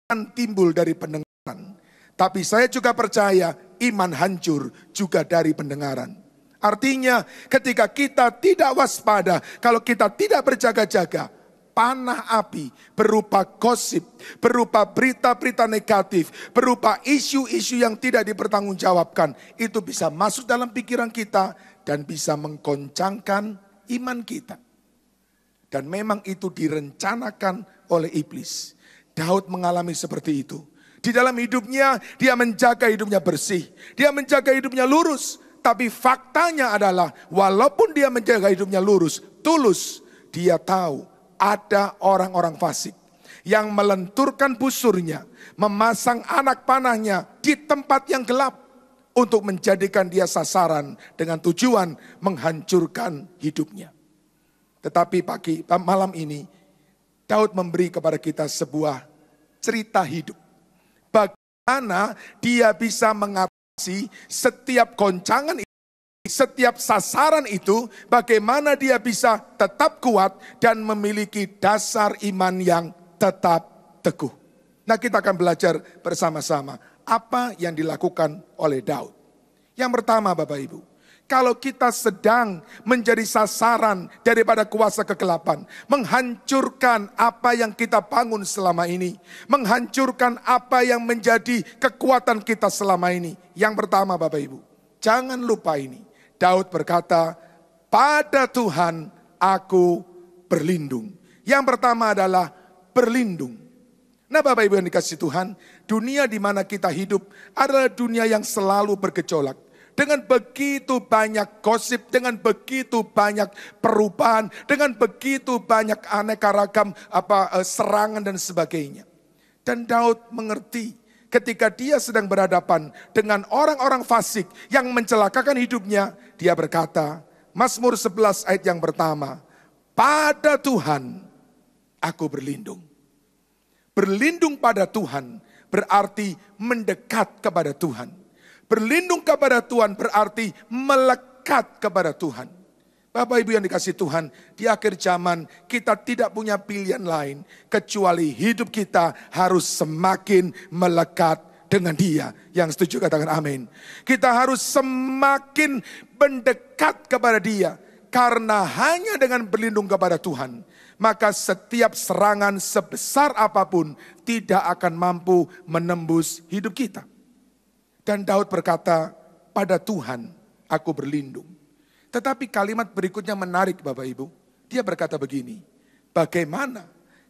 iman timbul dari pendengaran. Tapi saya juga percaya iman hancur juga dari pendengaran. Artinya ketika kita tidak waspada, kalau kita tidak berjaga-jaga, panah api berupa gosip, berupa berita-berita negatif, berupa isu-isu yang tidak dipertanggungjawabkan, itu bisa masuk dalam pikiran kita dan bisa menggoncangkan iman kita. Dan memang itu direncanakan oleh iblis. Daud mengalami seperti itu. Di dalam hidupnya, dia menjaga hidupnya bersih, dia menjaga hidupnya lurus. Tapi faktanya adalah walaupun dia menjaga hidupnya lurus, tulus, dia tahu ada orang-orang fasik yang melenturkan busurnya, memasang anak panahnya di tempat yang gelap untuk menjadikan dia sasaran dengan tujuan menghancurkan hidupnya. Tetapi malam ini Daud memberi kepada kita sebuah cerita hidup. Bagaimana dia bisa mengatasi setiap goncangan itu, setiap sasaran itu, bagaimana dia bisa tetap kuat dan memiliki dasar iman yang tetap teguh. Nah, kita akan belajar bersama-sama apa yang dilakukan oleh Daud. Yang pertama, Bapak Ibu, kalau kita sedang menjadi sasaran daripada kuasa kegelapan, menghancurkan apa yang kita bangun selama ini, menghancurkan apa yang menjadi kekuatan kita selama ini. Yang pertama, Bapak Ibu, jangan lupa ini. Daud berkata, pada Tuhan aku berlindung. Yang pertama adalah berlindung. Nah, Bapak Ibu yang dikasihi Tuhan, dunia di mana kita hidup adalah dunia yang selalu bergejolak. Dengan begitu banyak gosip, dengan begitu banyak perubahan, dengan begitu banyak aneka ragam serangan dan sebagainya. Dan Daud mengerti ketika dia sedang berhadapan dengan orang-orang fasik yang mencelakakan hidupnya, dia berkata, Mazmur 11 ayat yang pertama, pada Tuhan aku berlindung. Berlindung pada Tuhan berarti mendekat kepada Tuhan. Berlindung kepada Tuhan berarti melekat kepada Tuhan. Bapak Ibu yang dikasihi Tuhan, di akhir zaman kita tidak punya pilihan lain kecuali hidup kita harus semakin melekat dengan Dia. Yang setuju katakan amin. Kita harus semakin mendekat kepada Dia. Karena hanya dengan berlindung kepada Tuhan, maka setiap serangan sebesar apapun tidak akan mampu menembus hidup kita. Dan Daud berkata, pada Tuhan aku berlindung. Tetapi kalimat berikutnya menarik Bapak Ibu. Dia berkata begini, bagaimana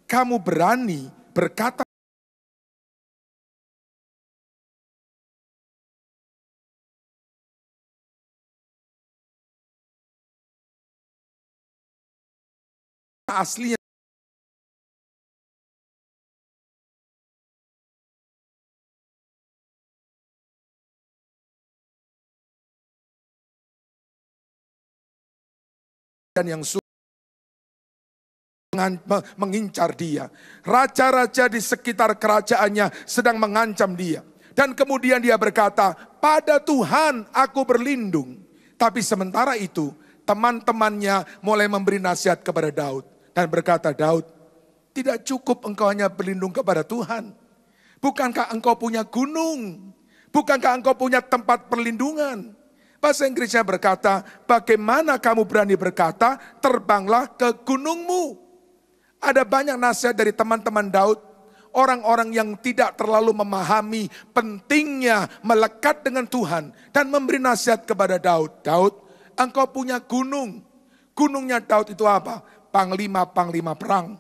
kamu berani berkata aslinya dan yang mengincar dia. Raja-raja di sekitar kerajaannya sedang mengancam dia. Dan kemudian dia berkata, pada Tuhan aku berlindung. Tapi sementara itu teman-temannya mulai memberi nasihat kepada Daud. Dan berkata, Daud, tidak cukup engkau hanya berlindung kepada Tuhan. Bukankah engkau punya gunung? Bukankah engkau punya tempat perlindungan? Bahasa Inggrisnya berkata, bagaimana kamu berani berkata, terbanglah ke gunungmu. Ada banyak nasihat dari teman-teman Daud, orang-orang yang tidak terlalu memahami pentingnya melekat dengan Tuhan. Dan memberi nasihat kepada Daud, Daud, engkau punya gunung. Gunungnya Daud itu apa? Panglima-panglima perang.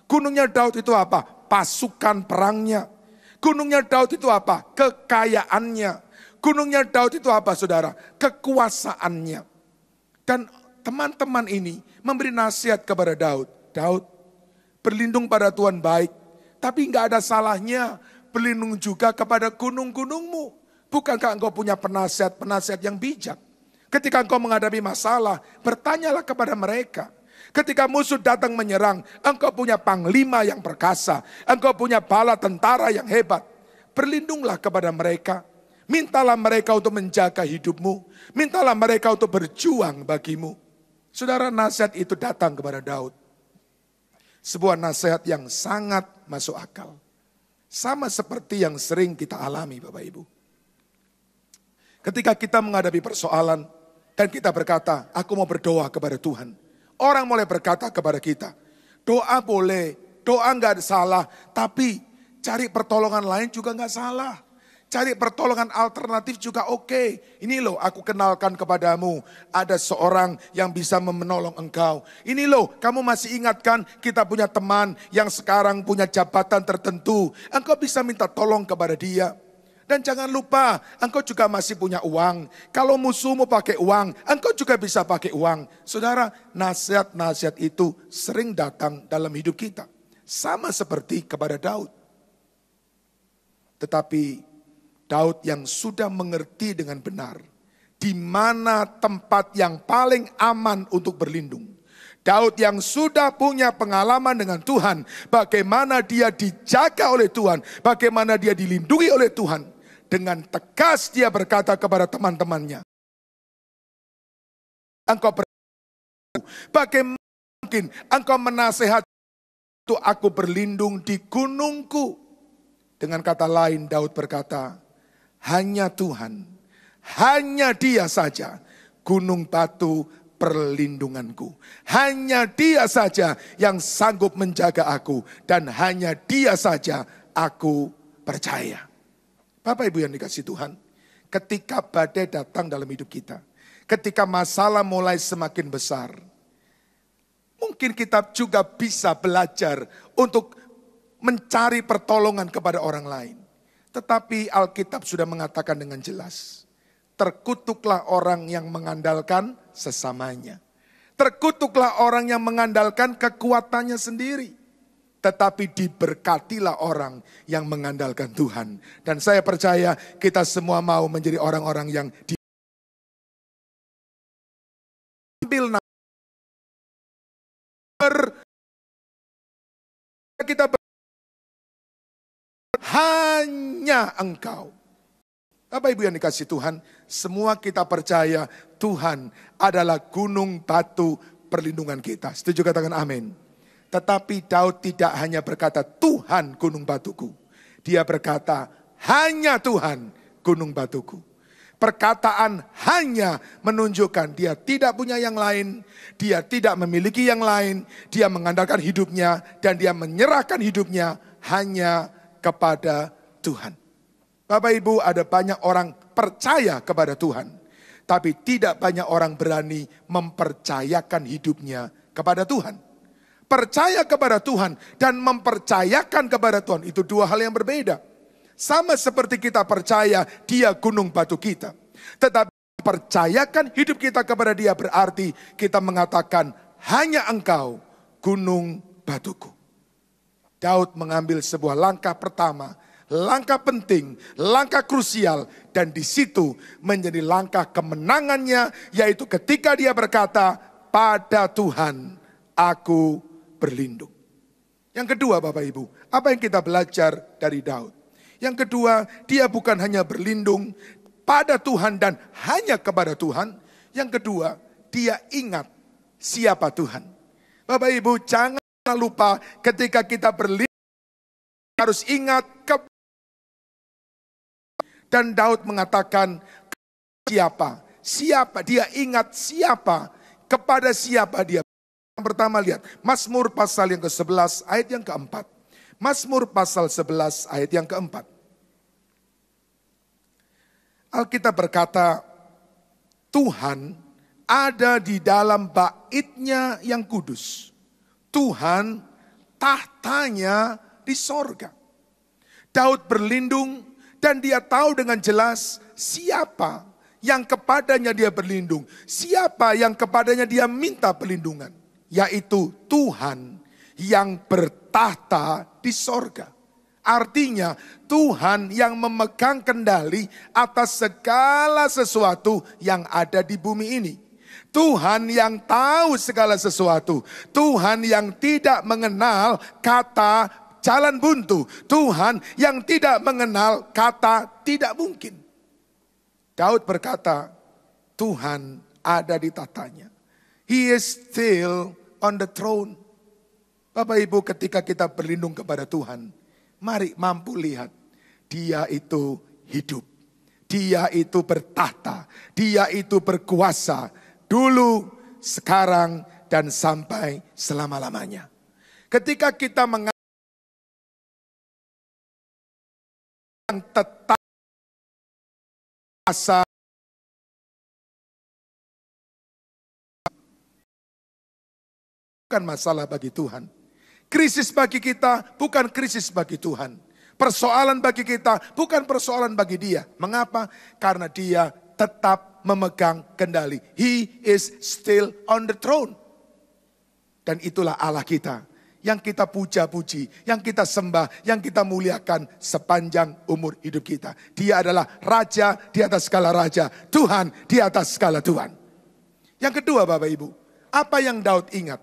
Gunungnya Daud itu apa? Pasukan perangnya. Gunungnya Daud itu apa? Kekayaannya. Gunungnya Daud itu apa saudara? Kekuasaannya. Dan teman-teman ini memberi nasihat kepada Daud. Daud, berlindung pada Tuhan baik, tapi nggak ada salahnya berlindung juga kepada gunung-gunungmu. Bukankah engkau punya penasihat-penasihat yang bijak? Ketika engkau menghadapi masalah, bertanyalah kepada mereka. Ketika musuh datang menyerang, engkau punya panglima yang perkasa. Engkau punya bala tentara yang hebat. Berlindunglah kepada mereka. Mintalah mereka untuk menjaga hidupmu. Mintalah mereka untuk berjuang bagimu. Saudara, nasihat itu datang kepada Daud. Sebuah nasihat yang sangat masuk akal. Sama seperti yang sering kita alami Bapak Ibu. Ketika kita menghadapi persoalan dan kita berkata, aku mau berdoa kepada Tuhan. Orang mulai berkata kepada kita, doa boleh, doa nggak salah, tapi cari pertolongan lain juga nggak salah. Cari pertolongan alternatif juga oke. Ini loh aku kenalkan kepadamu. Ada seorang yang bisa menolong engkau. Ini loh kamu masih ingatkan kita punya teman yang sekarang punya jabatan tertentu. Engkau bisa minta tolong kepada dia. Dan jangan lupa engkau juga masih punya uang. Kalau musuhmu pakai uang, engkau juga bisa pakai uang. Saudara, nasihat-nasihat itu sering datang dalam hidup kita. Sama seperti kepada Daud. Tetapi Daud yang sudah mengerti dengan benar di mana tempat yang paling aman untuk berlindung. Daud yang sudah punya pengalaman dengan Tuhan, bagaimana dia dijaga oleh Tuhan, bagaimana dia dilindungi oleh Tuhan. Dengan tegas dia berkata kepada teman-temannya, bagaimana mungkin engkau menasehati untuk aku berlindung di gunungku. Dengan kata lain Daud berkata, hanya Tuhan, hanya Dia saja gunung batu perlindunganku. Hanya Dia saja yang sanggup menjaga aku. Dan hanya Dia saja aku percaya. Bapak Ibu yang dikasihi Tuhan, ketika badai datang dalam hidup kita, ketika masalah mulai semakin besar, mungkin kita juga bisa belajar untuk mencari pertolongan kepada orang lain. Tetapi Alkitab sudah mengatakan dengan jelas, terkutuklah orang yang mengandalkan sesamanya. Terkutuklah orang yang mengandalkan kekuatannya sendiri. Tetapi diberkatilah orang yang mengandalkan Tuhan. Dan saya percaya kita semua mau menjadi orang-orang yang diambil kita hanya Engkau. Bapak Ibu yang dikasihi Tuhan, semua kita percaya Tuhan adalah gunung batu perlindungan kita. Setuju katakan amin. Tetapi Daud tidak hanya berkata Tuhan gunung batuku. Dia berkata hanya Tuhan gunung batuku. Perkataan hanya menunjukkan dia tidak punya yang lain. Dia tidak memiliki yang lain. Dia mengandalkan hidupnya dan dia menyerahkan hidupnya hanya kepada Tuhan. Bapak Ibu, ada banyak orang percaya kepada Tuhan, tapi tidak banyak orang berani mempercayakan hidupnya kepada Tuhan. Percaya kepada Tuhan dan mempercayakan kepada Tuhan itu dua hal yang berbeda. Sama seperti kita percaya Dia gunung batu kita, tetapi percayakan hidup kita kepada Dia berarti kita mengatakan hanya Engkau gunung batuku. Daud mengambil sebuah langkah pertama, langkah penting, langkah krusial, dan di situ menjadi langkah kemenangannya, yaitu ketika dia berkata, pada Tuhan aku berlindung. Yang kedua Bapak Ibu, apa yang kita belajar dari Daud? Yang kedua, dia bukan hanya berlindung pada Tuhan dan hanya kepada Tuhan. Yang kedua, dia ingat siapa Tuhan. Bapak Ibu, jangan lupa ketika kita berlindung harus ingat dan Daud mengatakan siapa dia ingat siapa, kepada siapa dia. Yang pertama lihat Mazmur pasal yang ke-11 ayat yang ke-4. Mazmur pasal 11 ayat yang ke-4. Alkitab berkata, Tuhan ada di dalam bait-Nya yang kudus. Tuhan tahtanya di sorga. Daud berlindung dan dia tahu dengan jelas siapa yang kepadanya dia berlindung. Siapa yang kepadanya dia minta perlindungan. yaitu Tuhan yang bertahta di sorga. Artinya Tuhan yang memegang kendali atas segala sesuatu yang ada di bumi ini. Tuhan yang tahu segala sesuatu. Tuhan yang tidak mengenal kata jalan buntu. Tuhan yang tidak mengenal kata tidak mungkin. Daud berkata, Tuhan ada di tatanya. He is still on the throne. Bapak Ibu, ketika kita berlindung kepada Tuhan, mari mampu lihat, Dia itu hidup. Dia itu bertahta. Dia itu berkuasa. Dulu, sekarang, dan sampai selama-lamanya. Ketika kita mengalami yang tetap asa bukan masalah bagi Tuhan. Krisis bagi kita bukan krisis bagi Tuhan. Persoalan bagi kita bukan persoalan bagi Dia. Mengapa? Karena Dia tetap memegang kendali. He is still on the throne. Dan itulah Allah kita. Yang kita puja-puji, yang kita sembah, yang kita muliakan sepanjang umur hidup kita. Dia adalah Raja di atas segala Raja. Tuhan di atas segala Tuhan. Yang kedua Bapak Ibu, apa yang Daud ingat?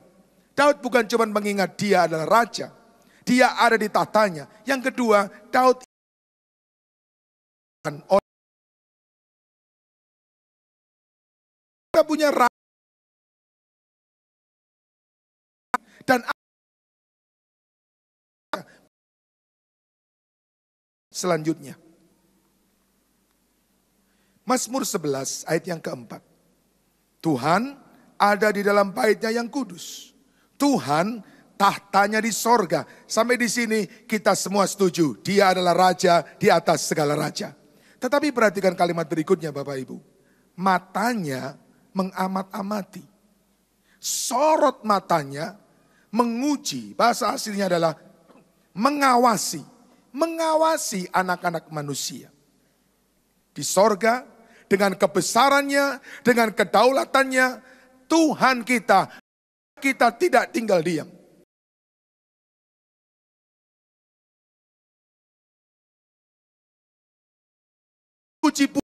Daud bukan cuma mengingat dia adalah Raja. Dia ada di tatanya. Yang kedua, Daud kita punya raja dan selanjutnya. Mazmur 11 ayat yang keempat. Tuhan ada di dalam bait-Nya yang kudus. Tuhan tahtanya di sorga. Sampai di sini kita semua setuju. Dia adalah Raja di atas segala Raja. Tetapi perhatikan kalimat berikutnya Bapak Ibu. Matanya mengamat-amati. Sorot matanya menguji. Bahasa aslinya adalah mengawasi. Mengawasi anak-anak manusia. Di sorga, dengan kebesarannya, dengan kedaulatannya, Tuhan kita tidak tinggal diam. Puji-puji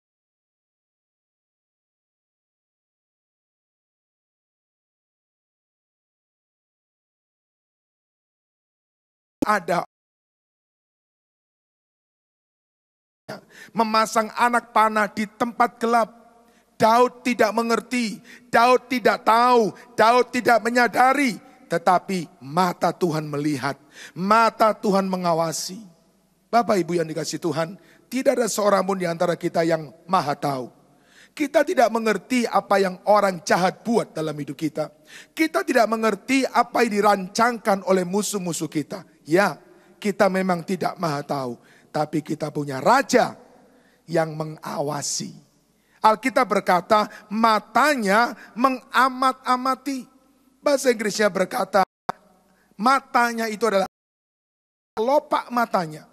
ada memasang anak panah di tempat gelap. Daud tidak mengerti, Daud tidak tahu, Daud tidak menyadari. Tetapi mata Tuhan melihat, mata Tuhan mengawasi. Bapak Ibu yang dikasihi Tuhan, tidak ada seorang pun di antara kita yang maha tahu. Kita tidak mengerti apa yang orang jahat buat dalam hidup kita. Kita tidak mengerti apa yang dirancangkan oleh musuh-musuh kita. Ya, kita memang tidak maha tahu. Tapi kita punya Raja yang mengawasi. Alkitab berkata matanya mengamat-amati. Bahasa Inggrisnya berkata matanya itu adalah kelopak matanya.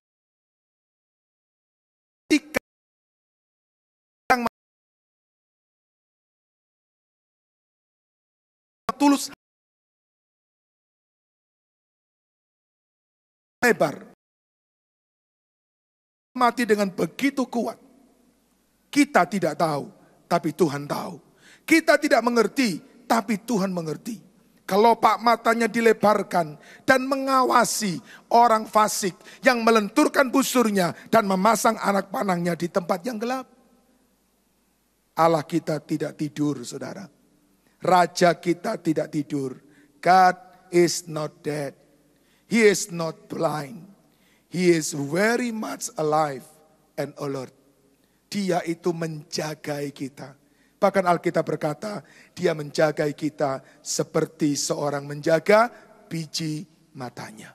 Yang tulus lebar. Mati dengan begitu kuat. Kita tidak tahu, tapi Tuhan tahu. Kita tidak mengerti, tapi Tuhan mengerti. Kelopak matanya dilebarkan dan mengawasi orang fasik yang melenturkan busurnya dan memasang anak panahnya di tempat yang gelap. Allah kita tidak tidur, saudara. Raja kita tidak tidur. God is not dead. He is not blind. He is very much alive and alert. Dia itu menjagai kita. Bahkan Alkitab berkata, dia menjagai kita seperti seorang menjaga biji matanya.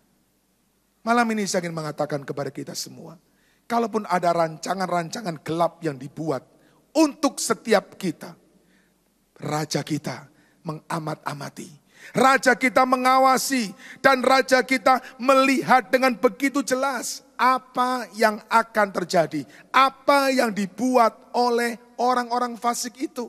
Malam ini saya ingin mengatakan kepada kita semua, kalaupun ada rancangan-rancangan gelap yang dibuat untuk setiap kita, Raja kita mengamat-amati. Raja kita mengawasi dan Raja kita melihat dengan begitu jelas apa yang akan terjadi, apa yang dibuat oleh orang-orang fasik itu.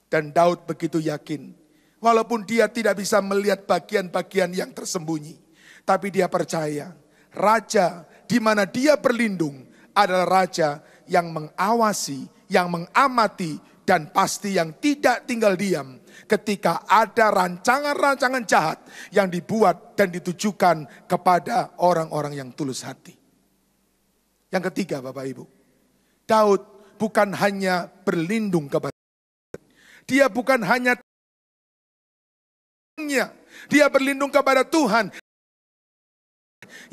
Dan Daud begitu yakin, Walaupun dia tidak bisa melihat bagian-bagian yang tersembunyi. Tapi dia percaya, raja di mana dia berlindung adalah raja yang mengawasi, yang mengamati, dan pasti yang tidak tinggal diam ketika ada rancangan-rancangan jahat yang dibuat dan ditujukan kepada orang-orang yang tulus hati. Yang ketiga, Bapak Ibu, Daud bukan hanya berlindung kepada Tuhan. Dia bukan hanya dia berlindung kepada Tuhan.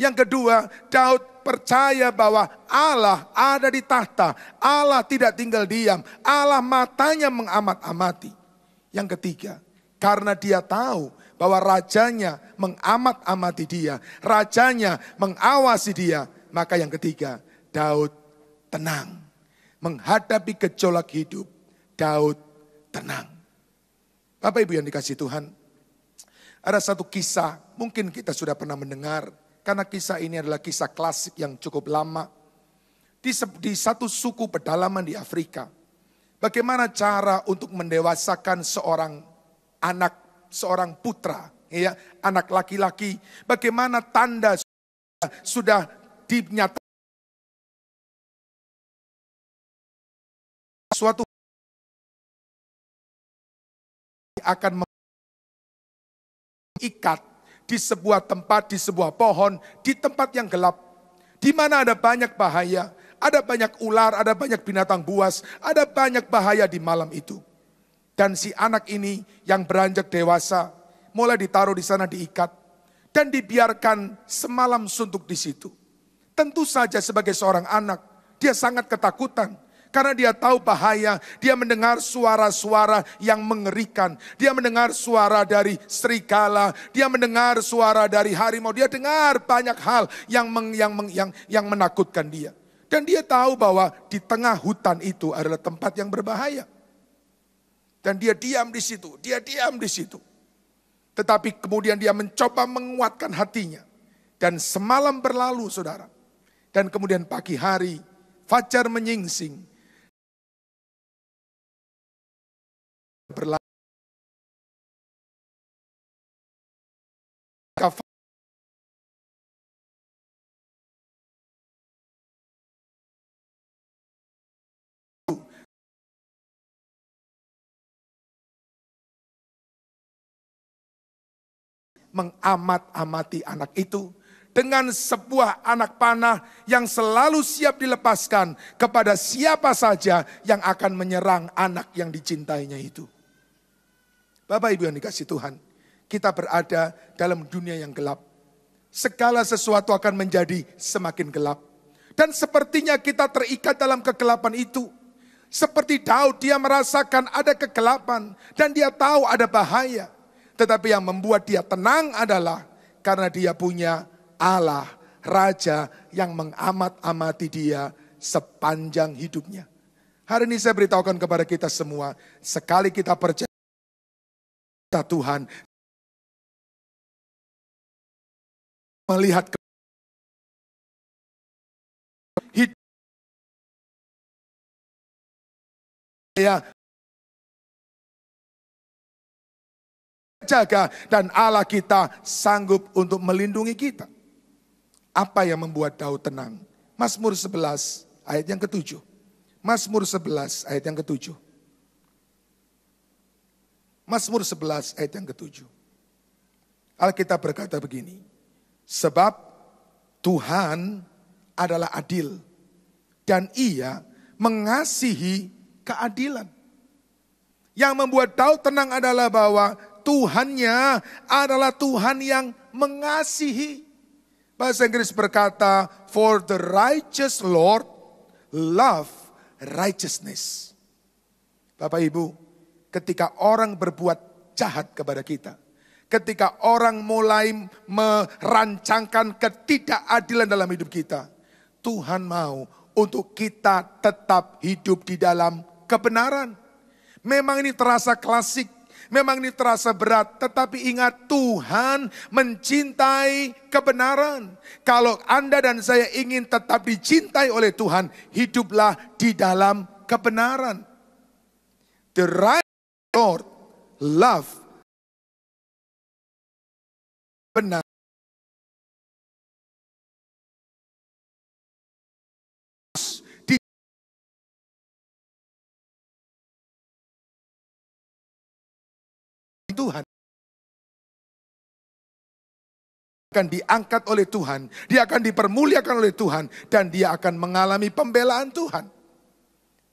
Yang kedua, Daud percaya bahwa Allah ada di tahta. Allah tidak tinggal diam. Allah matanya mengamat-amati. Yang ketiga, karena dia tahu bahwa rajanya mengamat-amati dia. Rajanya mengawasi dia. Maka yang ketiga, Daud tenang. Menghadapi gejolak hidup, Daud tenang. Bapak Ibu yang dikasihi Tuhan, ada satu kisah, mungkin kita sudah pernah mendengar. Karena kisah ini adalah kisah klasik yang cukup lama. Di satu suku pedalaman di Afrika. Bagaimana cara untuk mendewasakan seorang anak, seorang putra. Ya, anak laki-laki. Bagaimana tanda sudah dinyatakan. Suatu akan mengikat di sebuah tempat, di sebuah pohon, di tempat yang gelap. Di mana ada banyak bahaya, ada banyak ular, ada banyak binatang buas, ada banyak bahaya di malam itu. Dan si anak ini yang beranjak dewasa, mulai ditaruh di sana diikat. Dan dibiarkan semalam suntuk di situ. Tentu saja sebagai seorang anak, dia sangat ketakutan. Karena dia tahu bahaya, dia mendengar suara-suara yang mengerikan. Dia mendengar suara dari serigala, dia mendengar suara dari harimau. Dia dengar banyak hal yang menakutkan dia. Dan dia tahu bahwa di tengah hutan itu adalah tempat yang berbahaya. Dan dia diam di situ, Tetapi kemudian dia mencoba menguatkan hatinya. Dan semalam berlalu, saudara. Dan kemudian pagi hari, fajar menyingsing. Mengamat-amati anak itu dengan sebuah anak panah yang selalu siap dilepaskan kepada siapa saja yang akan menyerang anak yang dicintainya itu. Bapak Ibu yang dikasihi Tuhan, kita berada dalam dunia yang gelap. Segala sesuatu akan menjadi semakin gelap. Dan sepertinya kita terikat dalam kegelapan itu. Seperti Daud, dia merasakan ada kegelapan dan dia tahu ada bahaya. Tetapi yang membuat dia tenang adalah karena dia punya Allah, Raja yang mengamat-amati dia sepanjang hidupnya. Hari ini saya beritahukan kepada kita semua, sekali kita percaya Tuhan, melihat hidup jaga dan Allah kita sanggup untuk melindungi kita. Apa yang membuat Daud tenang? Mazmur 11 ayat yang ke-7. Mazmur 11 ayat yang ke-7. Mazmur 11 ayat yang ke-7. Alkitab berkata begini. Sebab Tuhan adalah adil dan Ia mengasihi keadilan. Yang membuat Daud tenang adalah bahwa Tuhannya adalah Tuhan yang mengasihi. Bahasa Inggris berkata, for the righteous Lord love righteousness. Bapak Ibu, ketika orang berbuat jahat kepada kita, ketika orang mulai merancangkan ketidakadilan dalam hidup kita, Tuhan mau untuk kita tetap hidup di dalam kebenaran. Memang ini terasa klasik, memang ini terasa berat, tetapi ingat Tuhan mencintai kebenaran. Kalau Anda dan saya ingin tetap dicintai oleh Tuhan, hiduplah di dalam kebenaran. The right Lord love benar. Di Tuhan akan diangkat oleh Tuhan, dia akan dipermuliakan oleh Tuhan, dan dia akan mengalami pembelaan Tuhan.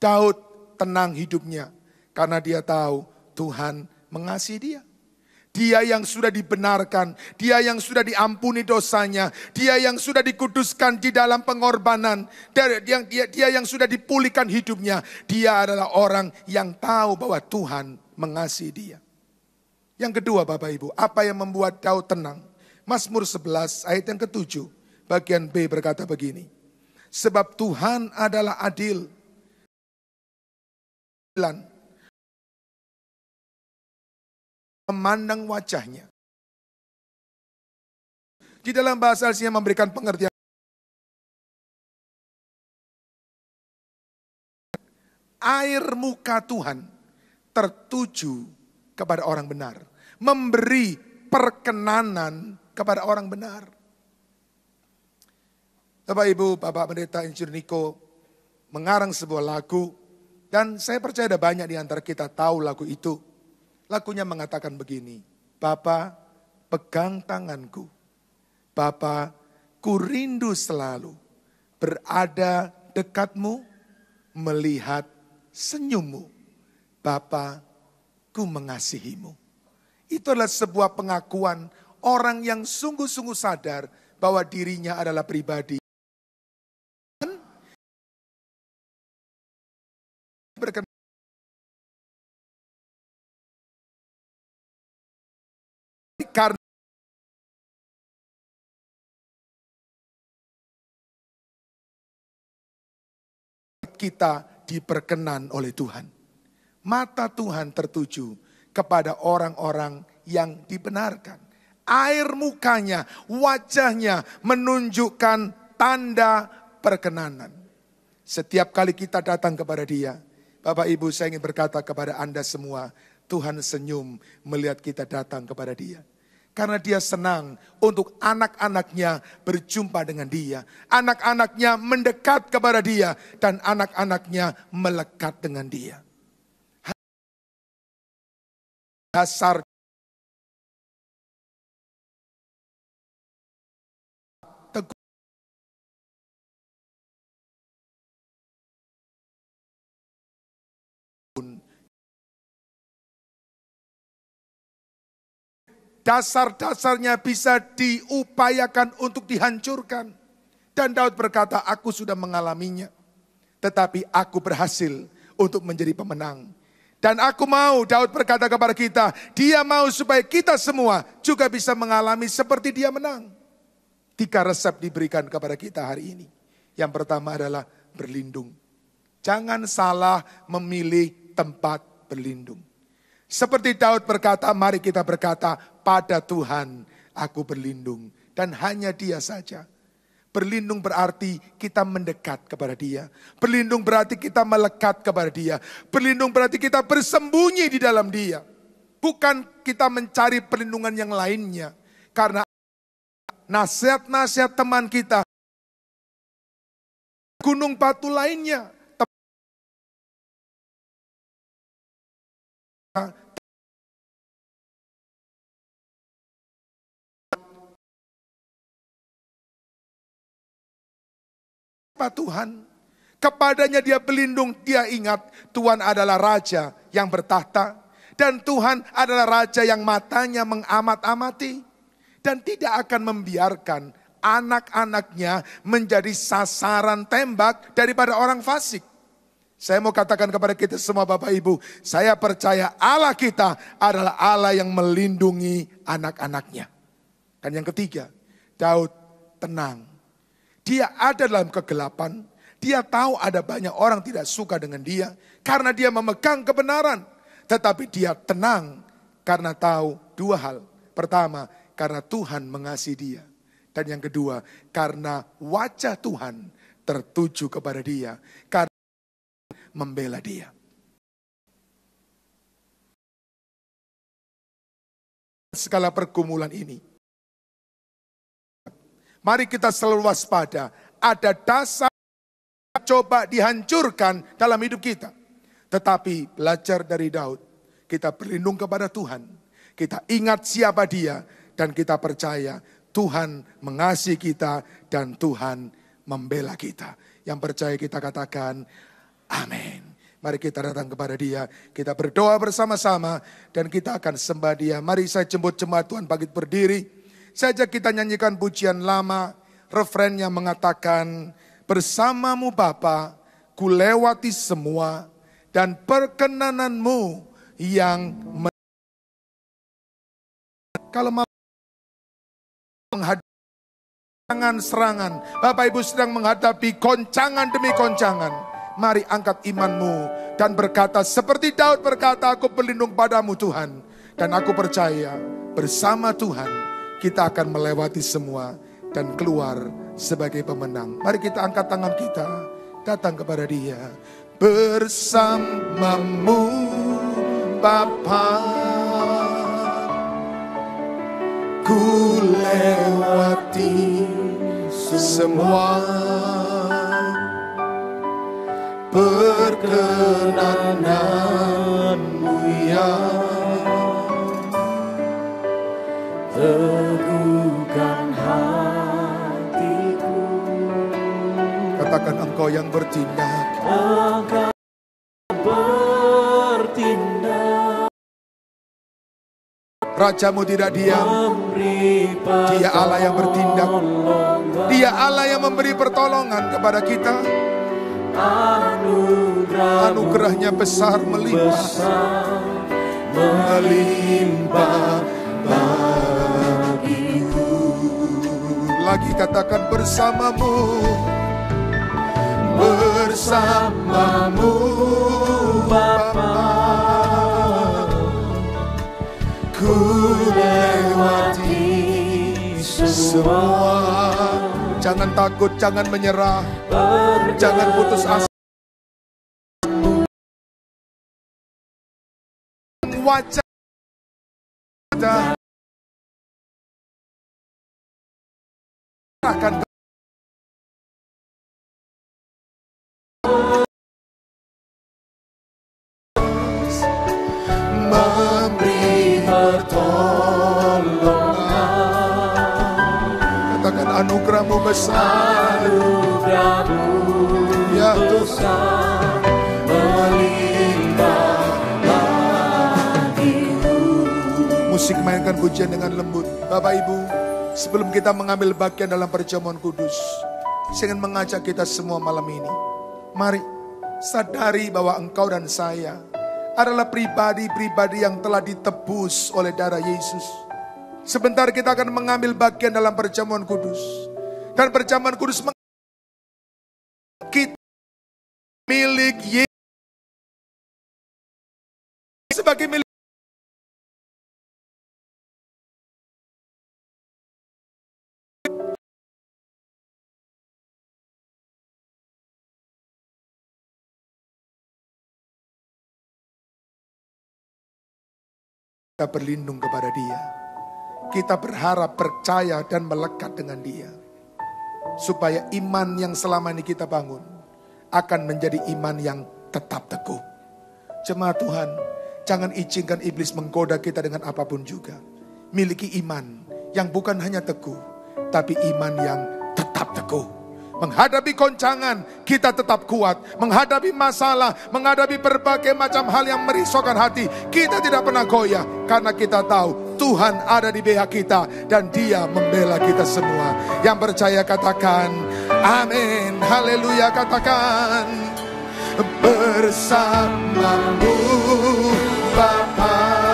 Daud tenang hidupnya karena dia tahu Tuhan mengasihi dia. Dia yang sudah dibenarkan, dia yang sudah diampuni dosanya, dia yang sudah dikuduskan di dalam pengorbanan, dia yang sudah dipulihkan hidupnya. Dia adalah orang yang tahu bahwa Tuhan mengasihi dia. Yang kedua Bapak Ibu, apa yang membuat Daud tenang? Mazmur 11 ayat yang ke-7, bagian B berkata begini. Sebab Tuhan adalah adil, memandang wajahnya. Di dalam bahasa aslinya memberikan pengertian. Air muka Tuhan tertuju kepada orang benar. Memberi perkenanan kepada orang benar. Bapak Ibu, Bapak Pendeta Insinyur Niko mengarang sebuah lagu. Dan saya percaya ada banyak di antara kita tahu lagu itu. Lagunya mengatakan begini. Bapa, pegang tanganku. Bapa, ku rindu selalu berada dekatmu, melihat senyummu. Bapa, ku mengasihimu. Itu adalah sebuah pengakuan orang yang sungguh-sungguh sadar bahwa dirinya adalah pribadi karena kita diperkenan oleh Tuhan. Mata Tuhan tertuju kepada orang-orang yang dibenarkan. Air mukanya, wajahnya menunjukkan tanda perkenanan. Setiap kali kita datang kepada Dia, Bapak Ibu, saya ingin berkata kepada Anda semua, Tuhan senyum melihat kita datang kepada Dia. Karena Dia senang untuk anak-anaknya berjumpa dengan Dia. Anak-anaknya mendekat kepada Dia dan anak-anaknya melekat dengan Dia. Dasar dasar-dasarnya bisa diupayakan untuk dihancurkan. Dan Daud berkata, aku sudah mengalaminya. Tetapi aku berhasil untuk menjadi pemenang. Dan aku mau, Daud berkata kepada kita, dia mau supaya kita semua juga bisa mengalami seperti dia menang. 3 resep diberikan kepada kita hari ini. Yang pertama adalah berlindung. Jangan salah memilih tempat berlindung. Seperti Daud berkata, mari kita berkata, pada Tuhan aku berlindung. Dan hanya Dia saja. Berlindung berarti kita mendekat kepada Dia. Berlindung berarti kita melekat kepada Dia. Berlindung berarti kita bersembunyi di dalam Dia. Bukan kita mencari perlindungan yang lainnya. Karena nasihat-nasihat teman kita, gunung batu lainnya, Tuhan, kepadanya dia berlindung, dia ingat Tuhan adalah Raja yang bertahta. Dan Tuhan adalah Raja yang matanya mengamat-amati. Dan tidak akan membiarkan anak-anaknya menjadi sasaran tembak daripada orang fasik. Saya mau katakan kepada kita semua Bapak Ibu, saya percaya Allah kita adalah Allah yang melindungi anak-anaknya. Dan yang ketiga, Daud tenang. Dia ada dalam kegelapan, dia tahu ada banyak orang tidak suka dengan dia karena dia memegang kebenaran. Tetapi dia tenang karena tahu 2 hal. Pertama, karena Tuhan mengasihi dia. Dan yang kedua, karena wajah Tuhan tertuju kepada dia. Karena membela dia. Segala pergumulan ini, Mari kita selalu waspada. Ada dasar coba dihancurkan dalam hidup kita. Tetapi belajar dari Daud, kita berlindung kepada Tuhan. Kita ingat siapa Dia dan kita percaya Tuhan mengasihi kita dan Tuhan membela kita. Yang percaya kita katakan amin. Mari kita datang kepada Dia, kita berdoa bersama-sama dan kita akan sembah Dia. Mari saya jemput jemaat Tuhan bangkit berdiri. Saja kita nyanyikan pujian lama, refrennya mengatakan, bersamamu Bapa, ku lewati semua, dan perkenananmu yang kalau mau menghadapi serangan, Bapak Ibu sedang menghadapi goncangan demi goncangan, mari angkat imanmu dan berkata seperti Daud berkata, aku berlindung padamu Tuhan, dan aku percaya bersama Tuhan kita akan melewati semua dan keluar sebagai pemenang. Mari kita angkat tangan kita, datang kepada Dia. Bersamamu Bapa, ku lewati semua, perkenananmu yang teguhkan hatiku. Katakan engkau yang bertindak. Engkau bertindak. Rajamu tidak diam. Dia Allah yang bertindak. Dia Allah yang memberi pertolongan kepada kita. Anugerahnya besar melimpah. Melimpah bagiku. Lagi katakan bersamamu. Bersamamu Bapa, ku lewati semua. Jangan takut, jangan menyerah, jangan putus asa. Wajah akan memberi pertolongan. Katakan anugerahmu besar, anugerahmu ya Tuhan melimpah bagiku. Musik mainkan pujian dengan lembut. Bapak Ibu, sebelum kita mengambil bagian dalam perjamuan kudus, saya ingin mengajak kita semua malam ini. Mari sadari bahwa engkau dan saya adalah pribadi-pribadi yang telah ditebus oleh darah Yesus. Sebentar kita akan mengambil bagian dalam perjamuan kudus. Dan perjamuan kudus kita milik Yesus sebagai milik. Kita berlindung kepada Dia. Kita berharap, percaya dan melekat dengan Dia. Supaya iman yang selama ini kita bangun akan menjadi iman yang tetap teguh. Jemaat Tuhan, jangan izinkan iblis menggoda kita dengan apapun juga. Miliki iman yang bukan hanya teguh, tapi iman yang tetap teguh. Menghadapi goncangan, kita tetap kuat. Menghadapi masalah, menghadapi berbagai macam hal yang merisaukan hati, kita tidak pernah goyah. Karena kita tahu Tuhan ada di pihak kita dan Dia membela kita semua. Yang percaya katakan amin. Haleluya, katakan bersamamu Bapa.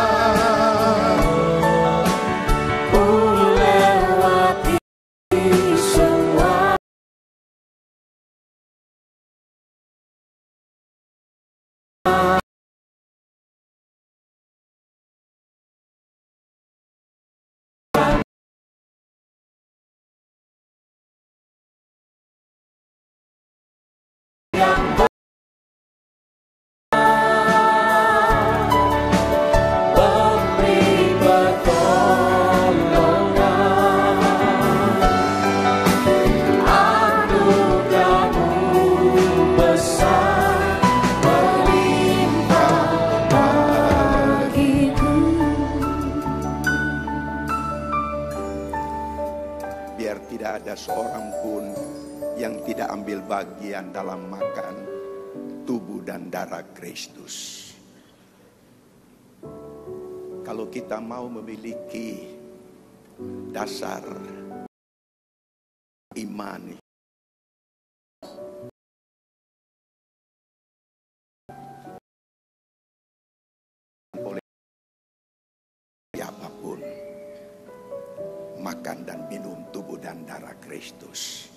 biar tidak ada seorang pun yang tidak ambil bagian dalam makan tubuh dan darah Kristus. Kalau kita mau memiliki dasar iman oleh siapapun, makan dan minum tubuh dan darah Kristus.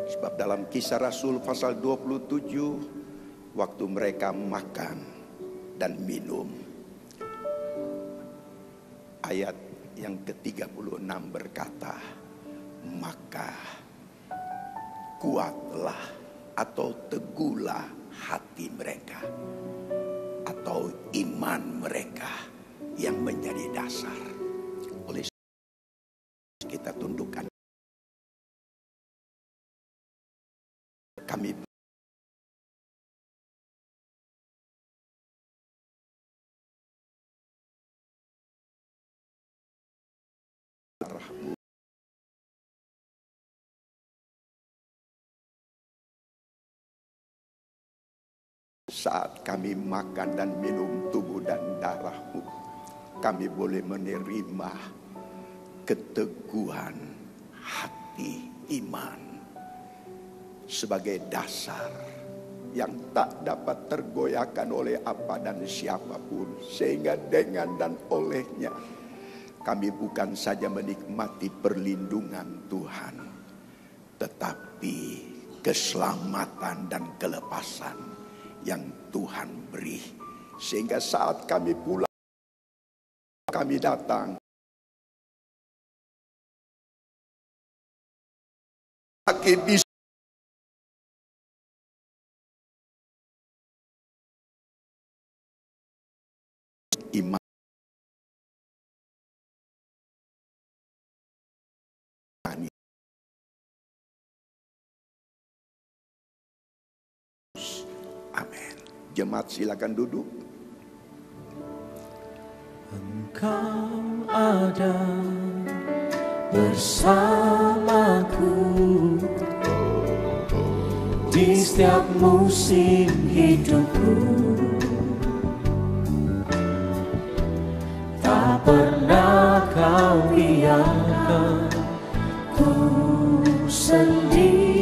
Sebab dalam Kisah Rasul pasal 27, waktu mereka makan dan minum, ayat yang ke-36 berkata, maka kuatlah atau teguhlah hati mereka atau iman mereka yang menjadi dasar. Oleh kita tundukkan kami saat kami makan dan minum tubuh dan darah-Mu, kami boleh menerima keteguhan hati iman sebagai dasar yang tak dapat tergoyahkan oleh apa dan siapapun, sehingga dengan dan olehnya kami bukan saja menikmati perlindungan Tuhan, tetapi keselamatan dan kelepasan yang Tuhan beri, sehingga saat kami pulang, kami datang, kami bisa iman. Amin. Jemaat silakan duduk. Engkau ada bersamaku di setiap musim hidupku. Tak pernah kau biarkan ku sendiri.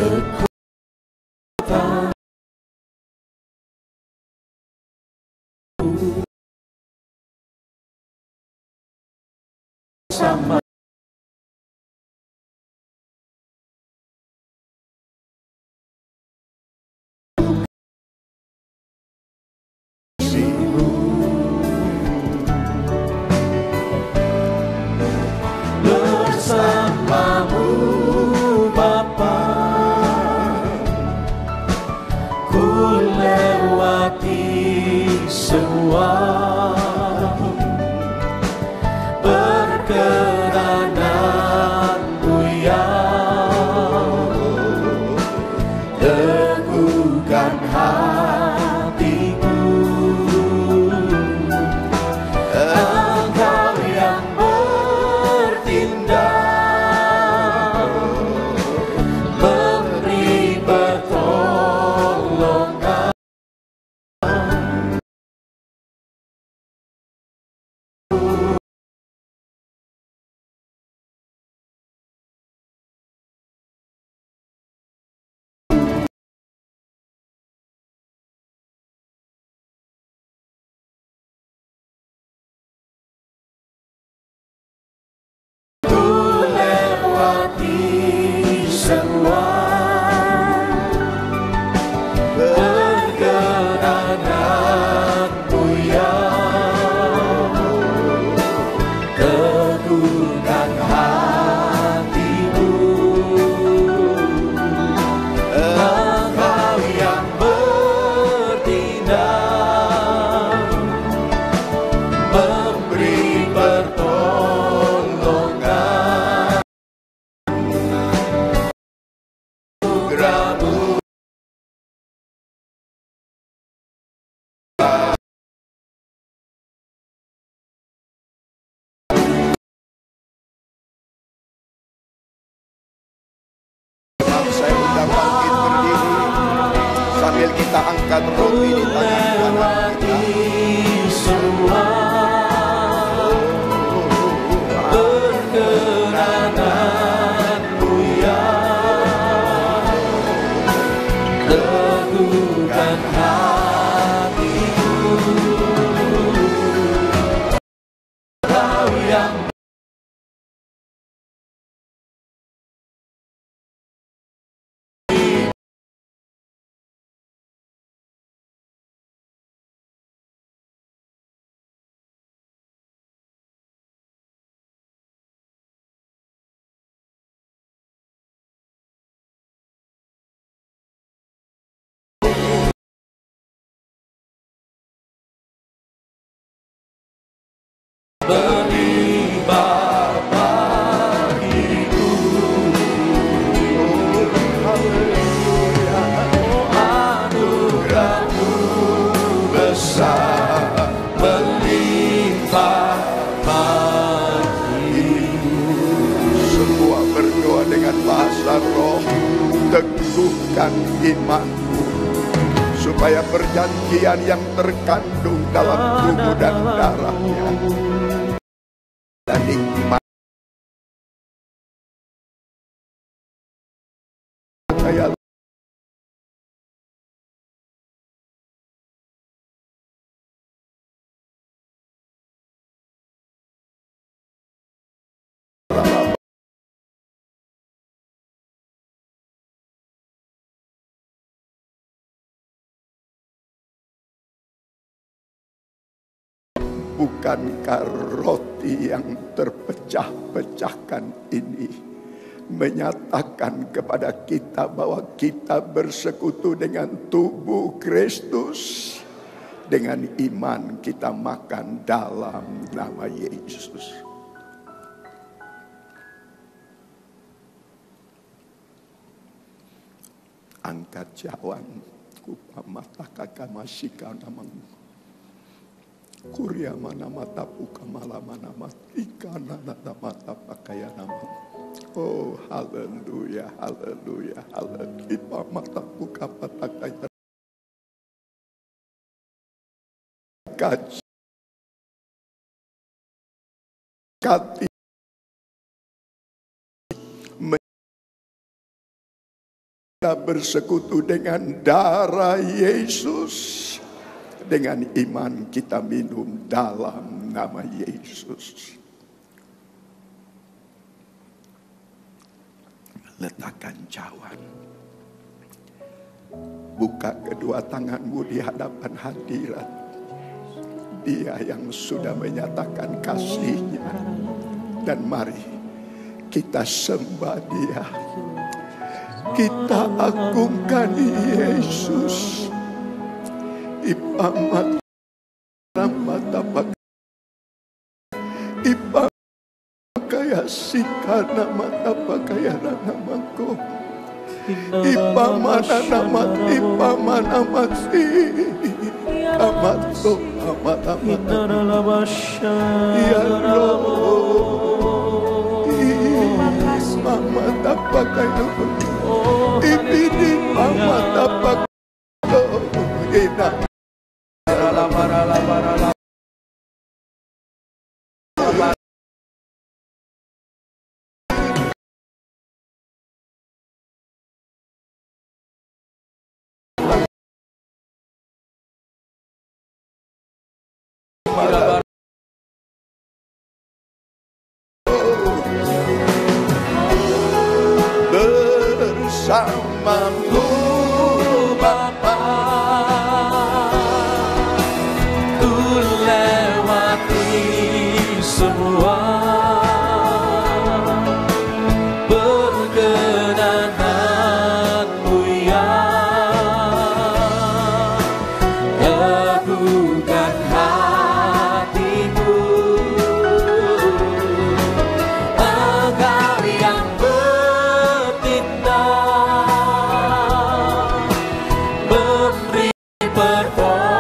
Kekuatan sama Berlimpah bagiku. Anugerah-Mu besar, berlimpah bagiku. Semua berdoa dengan bahasa roh, teguhkan imanmu, supaya perjanjian yang terkandung dalam tubuh dan darahnya dan nikmat kayak bukankah roti yang terpecah-pecahkan ini menyatakan kepada kita bahwa kita bersekutu dengan tubuh Kristus? Dengan iman kita makan dalam nama Yesus. Angkat jawan kupamata kakamasika namang Kuria mana mata puka malam mana ikan nada mata pakaian nama. Oh haleluya, haleluya, haleluya. Mata puka pakaian. Kaji. Kati. Kita bersekutu dengan darah Yesus. Dengan iman kita minum dalam nama Yesus. Letakkan cawan. Buka kedua tanganmu di hadapan hadirat Dia yang sudah menyatakan kasih-Nya. Dan mari kita sembah Dia. Kita agungkan Yesus. Ipamat ramata pakai Ipa kaya sikana mata pakaya namako Ipa mana nama Ipa mana mati Kamato amata mata Ya Roh Ipa mata pakaya Ibidi mata pakaya bersamamu Bapa, ku lewati semua perkenananmu ya teguhkan hatiku. Engkau yang memberi pertolongan.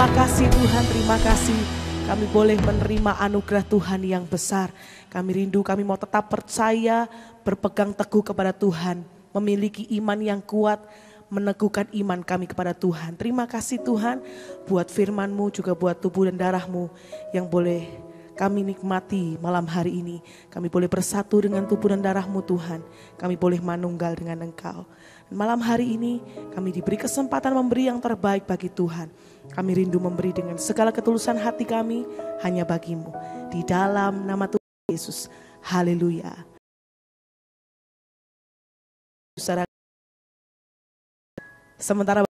Terima kasih Tuhan, terima kasih. Kami boleh menerima anugerah Tuhan yang besar. Kami rindu, kami mau tetap percaya, berpegang teguh kepada Tuhan. Memiliki iman yang kuat, meneguhkan iman kami kepada Tuhan. Terima kasih Tuhan buat firman-Mu, juga buat tubuh dan darah-Mu yang boleh kami nikmati malam hari ini. Kami boleh bersatu dengan tubuh dan darah-Mu Tuhan. Kami boleh manunggal dengan Engkau. Dan malam hari ini kami diberi kesempatan memberi yang terbaik bagi Tuhan. Kami rindu memberi dengan segala ketulusan hati kami hanya bagi-Mu. Di dalam nama Tuhan Yesus. Haleluya. Sementara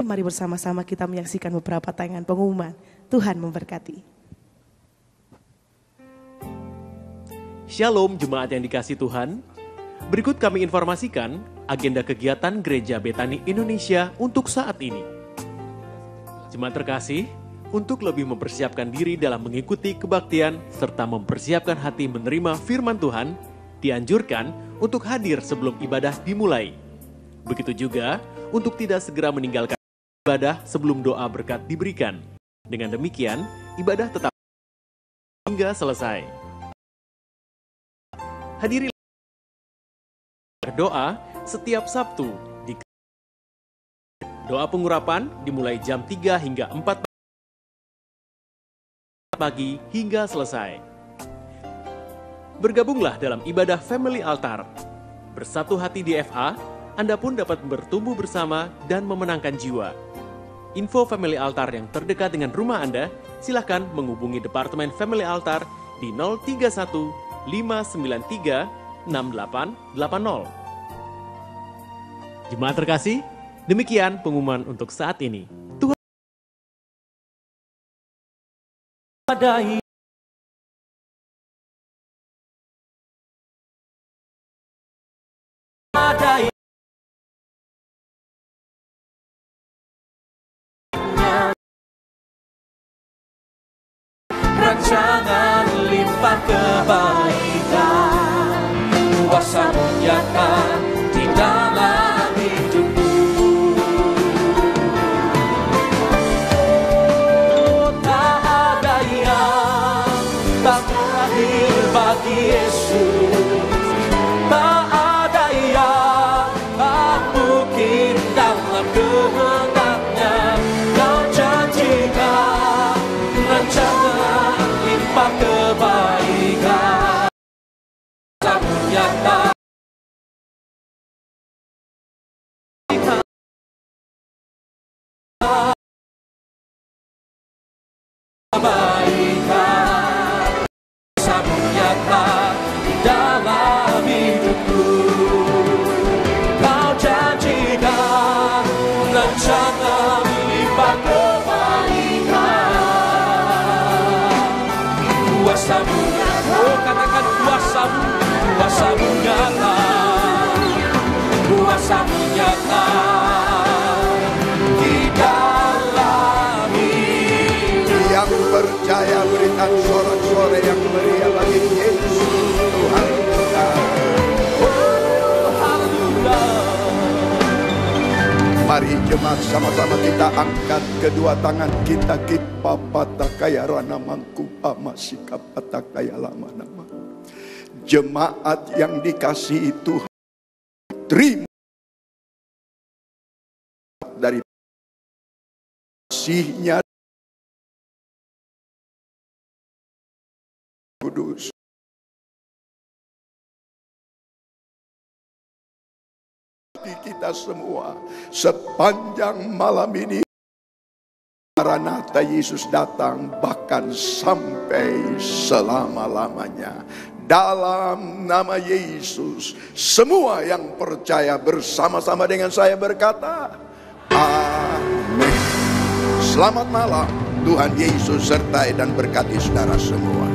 mari bersama-sama kita menyaksikan beberapa tayangan pengumuman. Tuhan memberkati. Shalom jemaat yang dikasihi Tuhan. Berikut kami informasikan agenda kegiatan Gereja Betani Indonesia untuk saat ini. Jemaat terkasih, untuk lebih mempersiapkan diri dalam mengikuti kebaktian serta mempersiapkan hati menerima firman Tuhan, dianjurkan untuk hadir sebelum ibadah dimulai. Begitu juga untuk tidak segera meninggalkan ibadah sebelum doa berkat diberikan. Dengan demikian, ibadah tetap hingga selesai. Hadiri berdoa setiap Sabtu di doa pengurapan dimulai jam 3 hingga 4 pagi hingga selesai. Bergabunglah dalam ibadah Family Altar. Bersatu hati di FA, Anda pun dapat bertumbuh bersama dan memenangkan jiwa. Info Family Altar yang terdekat dengan rumah Anda, silakan menghubungi Departemen Family Altar di 031 593 6880. Jemaat terkasih, demikian pengumuman untuk saat ini. Tuhan Adai rancangan limpah kebaikan, kuasa-Mu nyata di dalam hidupku. Oh, tak ada yang tak berakhir bagi Yesus, tak ada yang tak mungkin dalam kehendak-Nya. Kau janjikan rancangan limpah kebaikan, kuasa-Mu nyata kebaikan, kuasa-Mu nyata di dalam hidupku. Kau janjikan rancangan limpah kebaikan, kuasa-Mu nyata. Oh, katakan kuasa-Mu, kuasa-Mu nyata, kuasa-Mu nyata di dalam hidup. Yang percaya berikan sorak-sorai yang meriah bagi Yesus Tuhan kita. Mari jemaat sama-sama kita angkat kedua tangan kita, kipapatakaya rana mangkupa masika patakaya lama nama. Jemaat yang dikasihi Tuhan, terima dari kasih-Nya Kudus. Kita semua sepanjang malam ini, Maranatha, Yesus datang bahkan sampai selama-lamanya. Dalam nama Yesus, semua yang percaya bersama-sama dengan saya berkata, amin. Selamat malam, Tuhan Yesus sertai dan berkati saudara semua.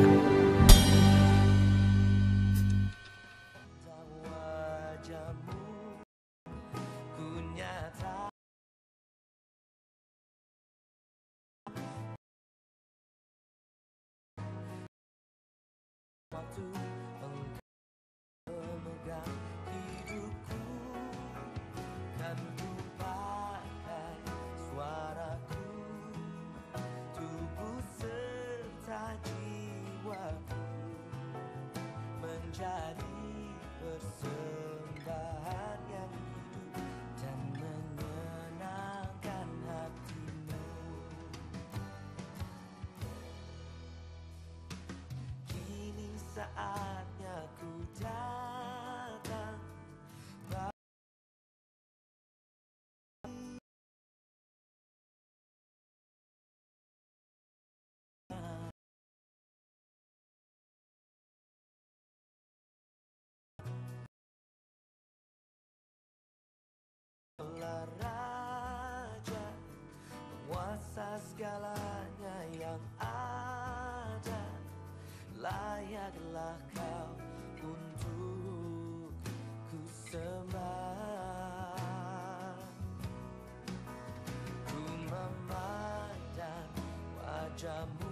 segalanya yang ada, layaklah kau untuk ku sembah. Ku memandang wajah-Mu